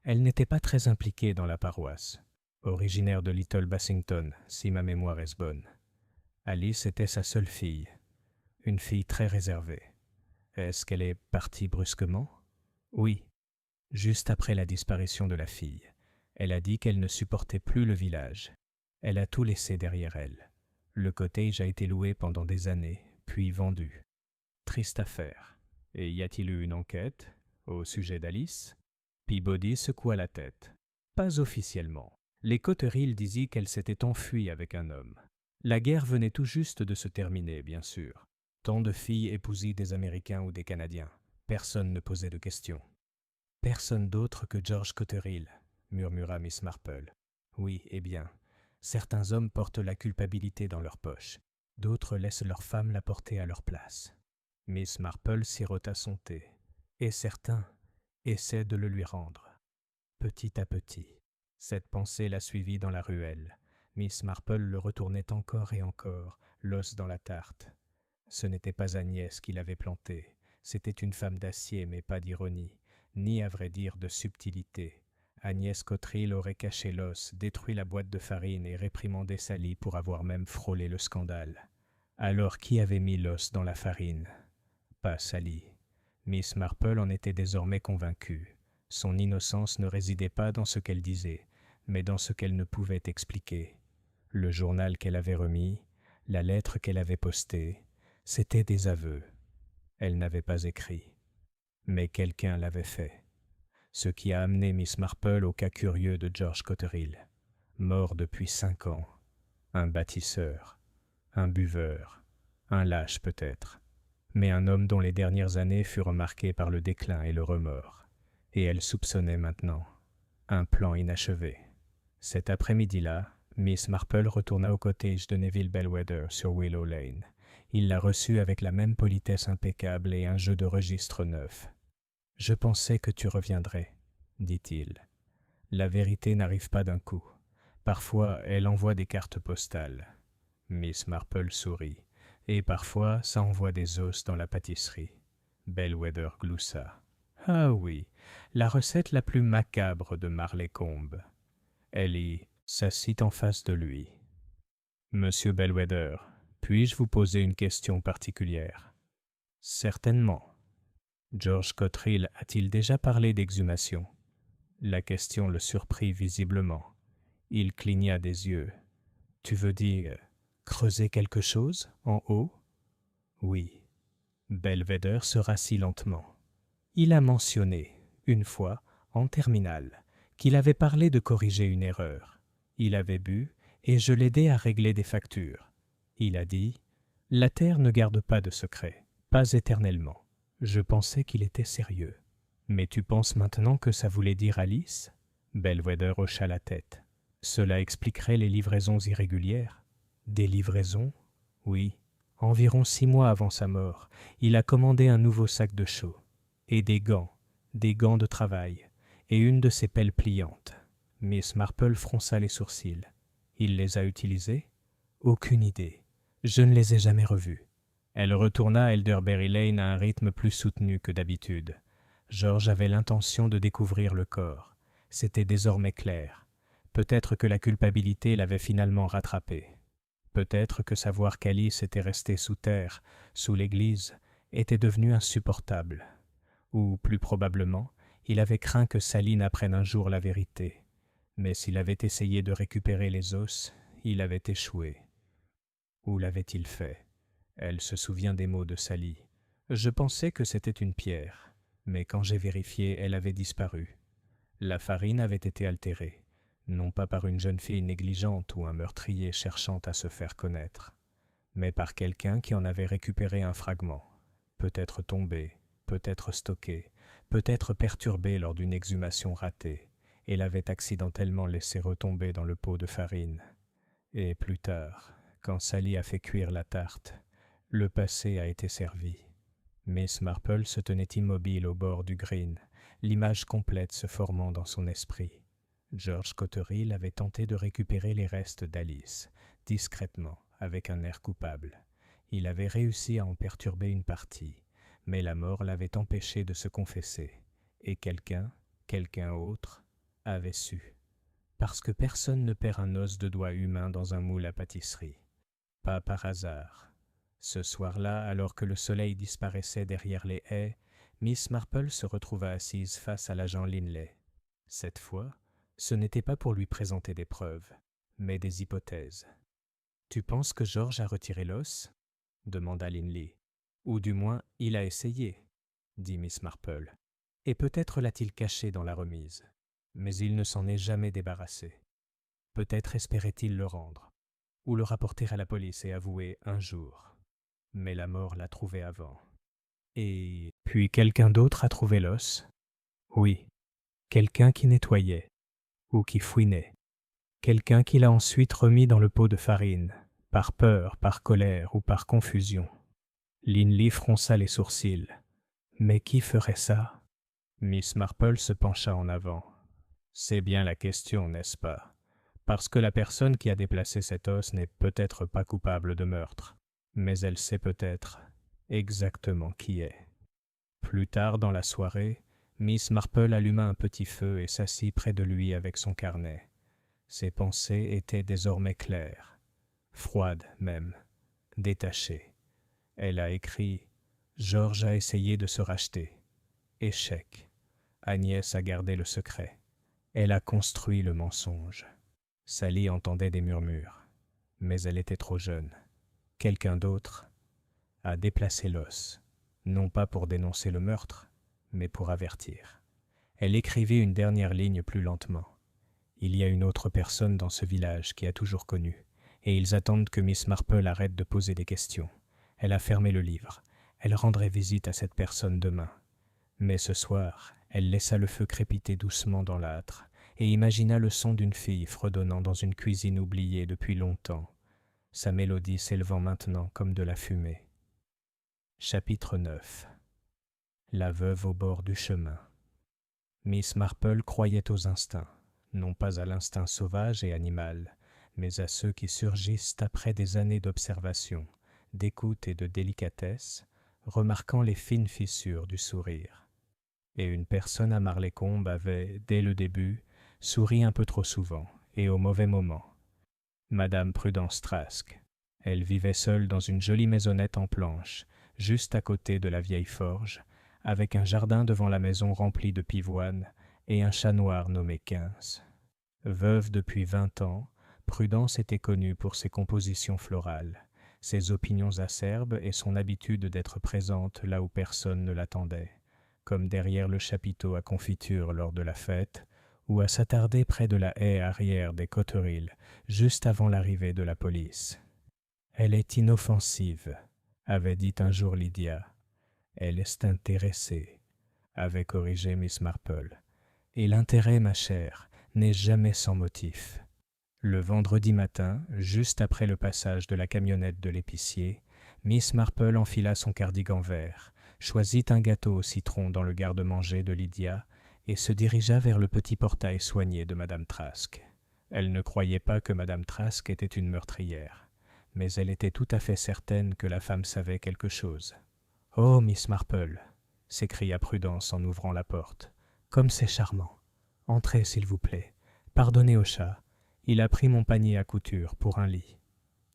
Elle n'était pas très impliquée dans la paroisse, originaire de Little Bassington, si ma mémoire est bonne. Alice était sa seule fille, une fille très réservée. Est-ce qu'elle est partie brusquement ? Oui, juste après la disparition de la fille. Elle a dit qu'elle ne supportait plus le village. Elle a tout laissé derrière elle. Le cottage a été loué pendant des années, puis vendu. Triste affaire. Et y a-t-il eu une enquête au sujet d'Alice ? Peabody secoua la tête. Pas officiellement. Les Cotterill disaient qu'elle s'était enfuie avec un homme. La guerre venait tout juste de se terminer, bien sûr. Tant de filles épousaient des Américains ou des Canadiens. Personne ne posait de questions. « Personne d'autre que George Cotterill, » murmura Miss Marple. « Oui, eh bien, certains hommes portent la culpabilité dans leur poche. D'autres laissent leurs femmes la porter à leur place. » Miss Marple sirota son thé. Et certains essaient de le lui rendre. Petit à petit. Cette pensée la suivit dans la ruelle. Miss Marple le retournait encore et encore, l'os dans la tarte. Ce n'était pas Agnès qui l'avait planté. C'était une femme d'acier, mais pas d'ironie, ni à vrai dire de subtilité. Agnès Cotterill aurait caché l'os, détruit la boîte de farine et réprimandé Sally pour avoir même frôlé le scandale. Alors qui avait mis l'os dans la farine ? Pas Sally. Miss Marple en était désormais convaincue. Son innocence ne résidait pas dans ce qu'elle disait, mais dans ce qu'elle ne pouvait expliquer. Le journal qu'elle avait remis, la lettre qu'elle avait postée, c'étaient des aveux. Elle n'avait pas écrit, mais quelqu'un l'avait fait. Ce qui a amené Miss Marple au cas curieux de George Cotterill, mort depuis 5 ans, un bâtisseur, un buveur, un lâche peut-être, mais un homme dont les dernières années furent marquées par le déclin et le remords. Et elle soupçonnait maintenant un plan inachevé. Cet après-midi-là, Miss Marple retourna au cottage de Neville Bellwether sur Willow Lane. Il la reçut avec la même politesse impeccable et un jeu de registre neuf. « Je pensais que tu reviendrais, dit-il. La vérité n'arrive pas d'un coup. Parfois, elle envoie des cartes postales. » Miss Marple sourit. « Et parfois, ça envoie des os dans la pâtisserie. » Bellwether gloussa. « Ah oui, la recette la plus macabre de Marleycombe. » Ellie s'assit en face de lui. « Monsieur Bellwether, puis-je vous poser une question particulière ?»« Certainement. » George Cotterill a-t-il déjà parlé d'exhumation ? La question le surprit visiblement. Il cligna des yeux. « Tu veux dire creuser quelque chose en haut ? » ?»« Oui. » Bellwether se rassit lentement. Il a mentionné, une fois, en terminale, qu'il avait parlé de corriger une erreur. Il avait bu, et je l'aidais à régler des factures. Il a dit « La terre ne garde pas de secret, pas éternellement. » Je pensais qu'il était sérieux. « Mais tu penses maintenant que ça voulait dire Alice ?» Bellwether hocha la tête. « Cela expliquerait les livraisons irrégulières. » « Des livraisons ? Oui. Environ 6 mois avant sa mort, il a commandé un nouveau sac de chaux. Et des gants de travail, et une de ses pelles pliantes. » Miss Marple fronça les sourcils. « Il les a utilisés ? » ?»« Aucune idée. Je ne les ai jamais revus. » Elle retourna à Elderberry Lane à un rythme plus soutenu que d'habitude. George avait l'intention de découvrir le corps. C'était désormais clair. Peut-être que la culpabilité l'avait finalement rattrapé. Peut-être que savoir qu'Alice était restée sous terre, sous l'église, était devenu insupportable. Ou, plus probablement, il avait craint que Sally n'apprenne un jour la vérité. Mais s'il avait essayé de récupérer les os, il avait échoué. Où l'avait-il fait ? Elle se souvient des mots de Sally. « Je pensais que c'était une pierre, mais quand j'ai vérifié, elle avait disparu. » La farine avait été altérée, non pas par une jeune fille négligente ou un meurtrier cherchant à se faire connaître, mais par quelqu'un qui en avait récupéré un fragment, peut-être tombé, peut-être stocké, peut-être perturbé lors d'une exhumation ratée, et l'avait accidentellement laissé retomber dans le pot de farine. Et plus tard, quand Sally a fait cuire la tarte, le passé a été servi. Miss Marple se tenait immobile au bord du green, l'image complète se formant dans son esprit. George Cotterill avait tenté de récupérer les restes d'Alice, discrètement, avec un air coupable. Il avait réussi à en perturber une partie, mais la mort l'avait empêché de se confesser, et quelqu'un autre, avait su. Parce que personne ne perd un os de doigt humain dans un moule à pâtisserie. Pas par hasard. Ce soir-là, alors que le soleil disparaissait derrière les haies, Miss Marple se retrouva assise face à l'agent Linley. Cette fois, ce n'était pas pour lui présenter des preuves, mais des hypothèses. « Tu penses que George a retiré l'os ?» demanda Linley. « Ou du moins, il a essayé, » dit Miss Marple. « Et peut-être l'a-t-il caché dans la remise. Mais il ne s'en est jamais débarrassé. Peut-être espérait-il le rendre, ou le rapporter à la police et avouer un jour. Mais la mort l'a trouvé avant. Et puis quelqu'un d'autre a trouvé l'os ? Oui, quelqu'un qui nettoyait, ou qui fouinait. Quelqu'un qui l'a ensuite remis dans le pot de farine, par peur, par colère ou par confusion. » Linley fronça les sourcils. « Mais qui ferait ça ?» Miss Marple se pencha en avant. « C'est bien la question, n'est-ce pas ? Parce que la personne qui a déplacé cet os n'est peut-être pas coupable de meurtre, mais elle sait peut-être exactement qui est. » Plus tard dans la soirée, Miss Marple alluma un petit feu et s'assit près de lui avec son carnet. Ses pensées étaient désormais claires, froides même, détachées. Elle a écrit « George a essayé de se racheter. Échec. Agnès a gardé le secret. Elle a construit le mensonge. » Sally entendait des murmures, mais elle était trop jeune. Quelqu'un d'autre a déplacé l'os. non pas pour dénoncer le meurtre, mais pour avertir. Elle écrivit une dernière ligne plus lentement. Il y a une autre personne dans ce village qui a toujours connu, et ils attendent que Miss Marple arrête de poser des questions. Elle a fermé le livre. Elle rendrait visite à cette personne demain. Mais ce soir, elle laissa le feu crépiter doucement dans l'âtre, et imagina le son d'une fille fredonnant dans une cuisine oubliée depuis longtemps, sa mélodie s'élevant maintenant comme de la fumée. Chapitre 9. La veuve au bord du chemin. Miss Marple croyait aux instincts, non pas à l'instinct sauvage et animal, mais à ceux qui surgissent après des années d'observation, d'écoute et de délicatesse, remarquant les fines fissures du sourire. Et une personne à Marlécombe avait, dès le début, souri un peu trop souvent, et au mauvais moment. Madame Prudence Trask. Elle vivait seule dans une jolie maisonnette en planches, juste à côté de la vieille forge, avec un jardin devant la maison rempli de pivoines et un chat noir nommé Quince. Veuve depuis 20 ans, Prudence était connue pour ses compositions florales, ses opinions acerbes et son habitude d'être présente là où personne ne l'attendait, comme derrière le chapiteau à confiture lors de la fête, ou à s'attarder près de la haie arrière des Cotterill, juste avant l'arrivée de la police. « Elle est inoffensive », avait dit un jour Lydia. « Elle est intéressée », avait corrigé Miss Marple. « Et l'intérêt, ma chère, n'est jamais sans motif. » Le vendredi matin, juste après le passage de la camionnette de l'épicier, Miss Marple enfila son cardigan vert, choisit un gâteau au citron dans le garde-manger de Lydia et se dirigea vers le petit portail soigné de Madame Trask. Elle ne croyait pas que Madame Trask était une meurtrière, mais elle était tout à fait certaine que la femme savait quelque chose. « Oh, Miss Marple !» s'écria Prudence en ouvrant la porte. « Comme c'est charmant! Entrez, s'il vous plaît. Pardonnez au chat. Il a pris mon panier à couture pour un lit. »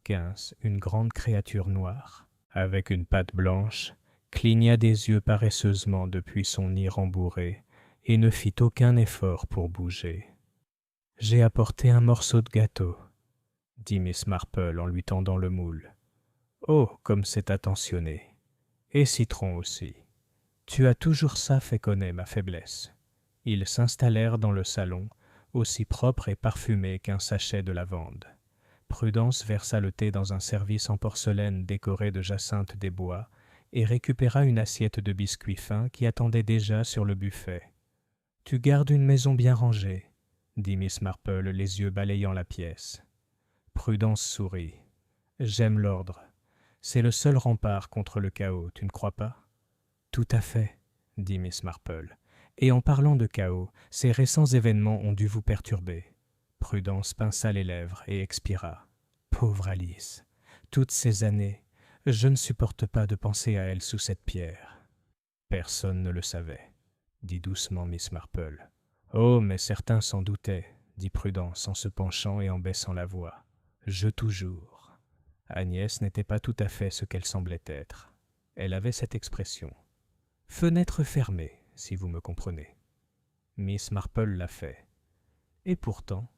Quince, une grande créature noire, avec une patte blanche, cligna des yeux paresseusement depuis son nid rembourré et ne fit aucun effort pour bouger. « J'ai apporté un morceau de gâteau, » dit Miss Marple en lui tendant le moule. « Oh, comme c'est attentionné! Et citron aussi. Tu as toujours ça fait connaître ma faiblesse. » Ils s'installèrent dans le salon, aussi propre et parfumé qu'un sachet de lavande. Prudence versa le thé dans un service en porcelaine décoré de jacinthe des bois et récupéra une assiette de biscuits fins qui attendait déjà sur le buffet. « Tu gardes une maison bien rangée, » dit Miss Marple, les yeux balayant la pièce. Prudence sourit. « J'aime l'ordre. C'est le seul rempart contre le chaos, tu ne crois pas ? » « Tout à fait, » dit Miss Marple. « Et en parlant de chaos, ces récents événements ont dû vous perturber. » Prudence pinça les lèvres et expira. « Pauvre Alice, toutes ces années, je ne supporte pas de penser à elle sous cette pierre. » Personne ne le savait, dit doucement Miss Marple. « Oh, mais certains s'en doutaient, » dit Prudence en se penchant et en baissant la voix. « Je toujours. » Agnès n'était pas tout à fait ce qu'elle semblait être. Elle avait cette expression. « Fenêtre fermée, si vous me comprenez. » Miss Marple l'a fait. « Et pourtant, »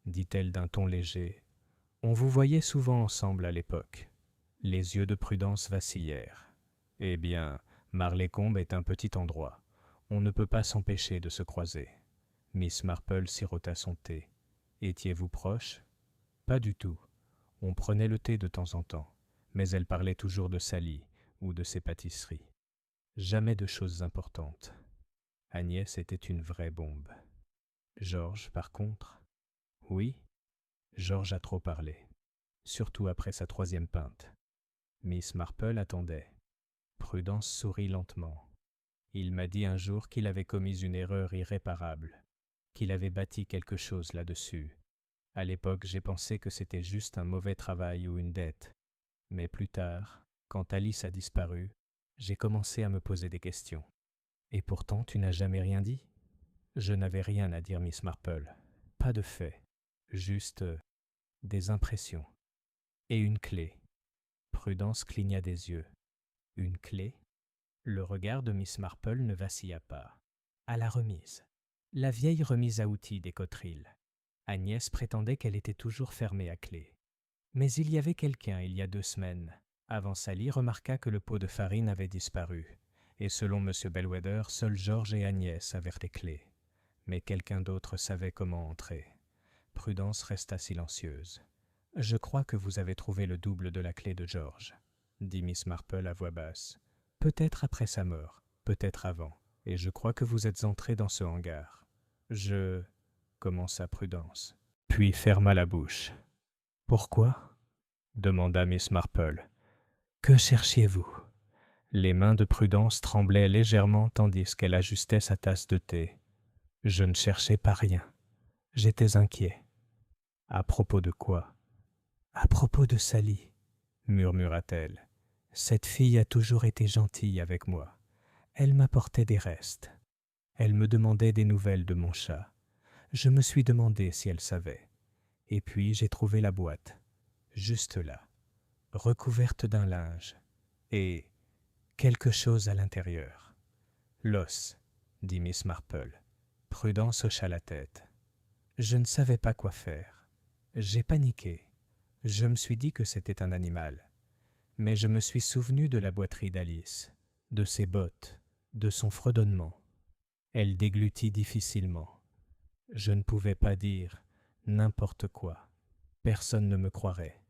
dit-elle d'un ton léger, « on vous voyait souvent ensemble à l'époque. » Les yeux de Prudence vacillèrent. « Eh bien, Marlécombe est un petit endroit. On ne peut pas s'empêcher de se croiser. » Miss Marple sirota son thé. « Étiez-vous proche ? » ?»« Pas du tout. On prenait le thé de temps en temps, mais elle parlait toujours de Sally ou de ses pâtisseries. Jamais de choses importantes. Agnès était une vraie bombe. Georges, par contre, oui, Georges a trop parlé, surtout après sa 3e pinte. Miss Marple attendait. Prudence sourit lentement. Il m'a dit un jour qu'il avait commis une erreur irréparable, qu'il avait bâti quelque chose là-dessus. À l'époque, j'ai pensé que c'était juste un mauvais travail ou une dette. Mais plus tard, quand Alice a disparu, j'ai commencé à me poser des questions. Et pourtant, tu n'as jamais rien dit ? Je n'avais rien à dire, Miss Marple. Pas de faits, juste des impressions. Et une clé. Prudence cligna des yeux. Une clé ? Le regard de Miss Marple ne vacilla pas. À la remise. La vieille remise à outils des Cotterill. Agnès prétendait qu'elle était toujours fermée à clé. Mais il y avait quelqu'un il y a 2 semaines. Avant Sally remarqua que le pot de farine avait disparu. et selon M. Bellwether, seuls Georges et Agnès avaient les clés. Mais quelqu'un d'autre savait comment entrer. Prudence resta silencieuse. « Je crois que vous avez trouvé le double de la clé de Georges, » dit Miss Marple à voix basse. « Peut-être après sa mort, peut-être avant, et je crois que vous êtes entré dans ce hangar. Je... » commença Prudence, puis ferma la bouche. « Pourquoi ?» demanda Miss Marple. « Que cherchiez-vous » Les mains de Prudence tremblaient légèrement tandis qu'elle ajustait sa tasse de thé. « Je ne cherchais pas rien. J'étais inquiet. »« À propos de quoi ?»« À propos de Sally, » murmura-t-elle. « Cette fille a toujours été gentille avec moi. Elle m'apportait des restes. Elle me demandait des nouvelles de mon chat. Je me suis demandé si elle savait. Et puis j'ai trouvé la boîte, juste là, recouverte d'un linge, et quelque chose à l'intérieur. « L'os, » dit Miss Marple. Prudence hocha la tête. Je ne savais pas quoi faire. J'ai paniqué. Je me suis dit que c'était un animal. Mais je me suis souvenu de la boiterie d'Alice, de ses bottes, de son fredonnement. Elle déglutit difficilement. Je ne pouvais pas dire n'importe quoi. Personne ne me croirait.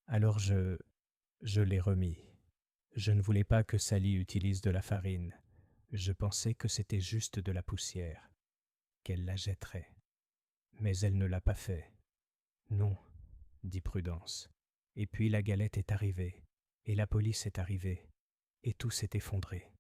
Alors je l'ai remis. Je ne voulais pas que Sally utilise de la farine. Je pensais que c'était juste de la poussière, qu'elle la jetterait. Mais elle ne l'a pas fait. Non, dit Prudence. Et puis la galette est arrivée, et la police est arrivée, et tout s'est effondré.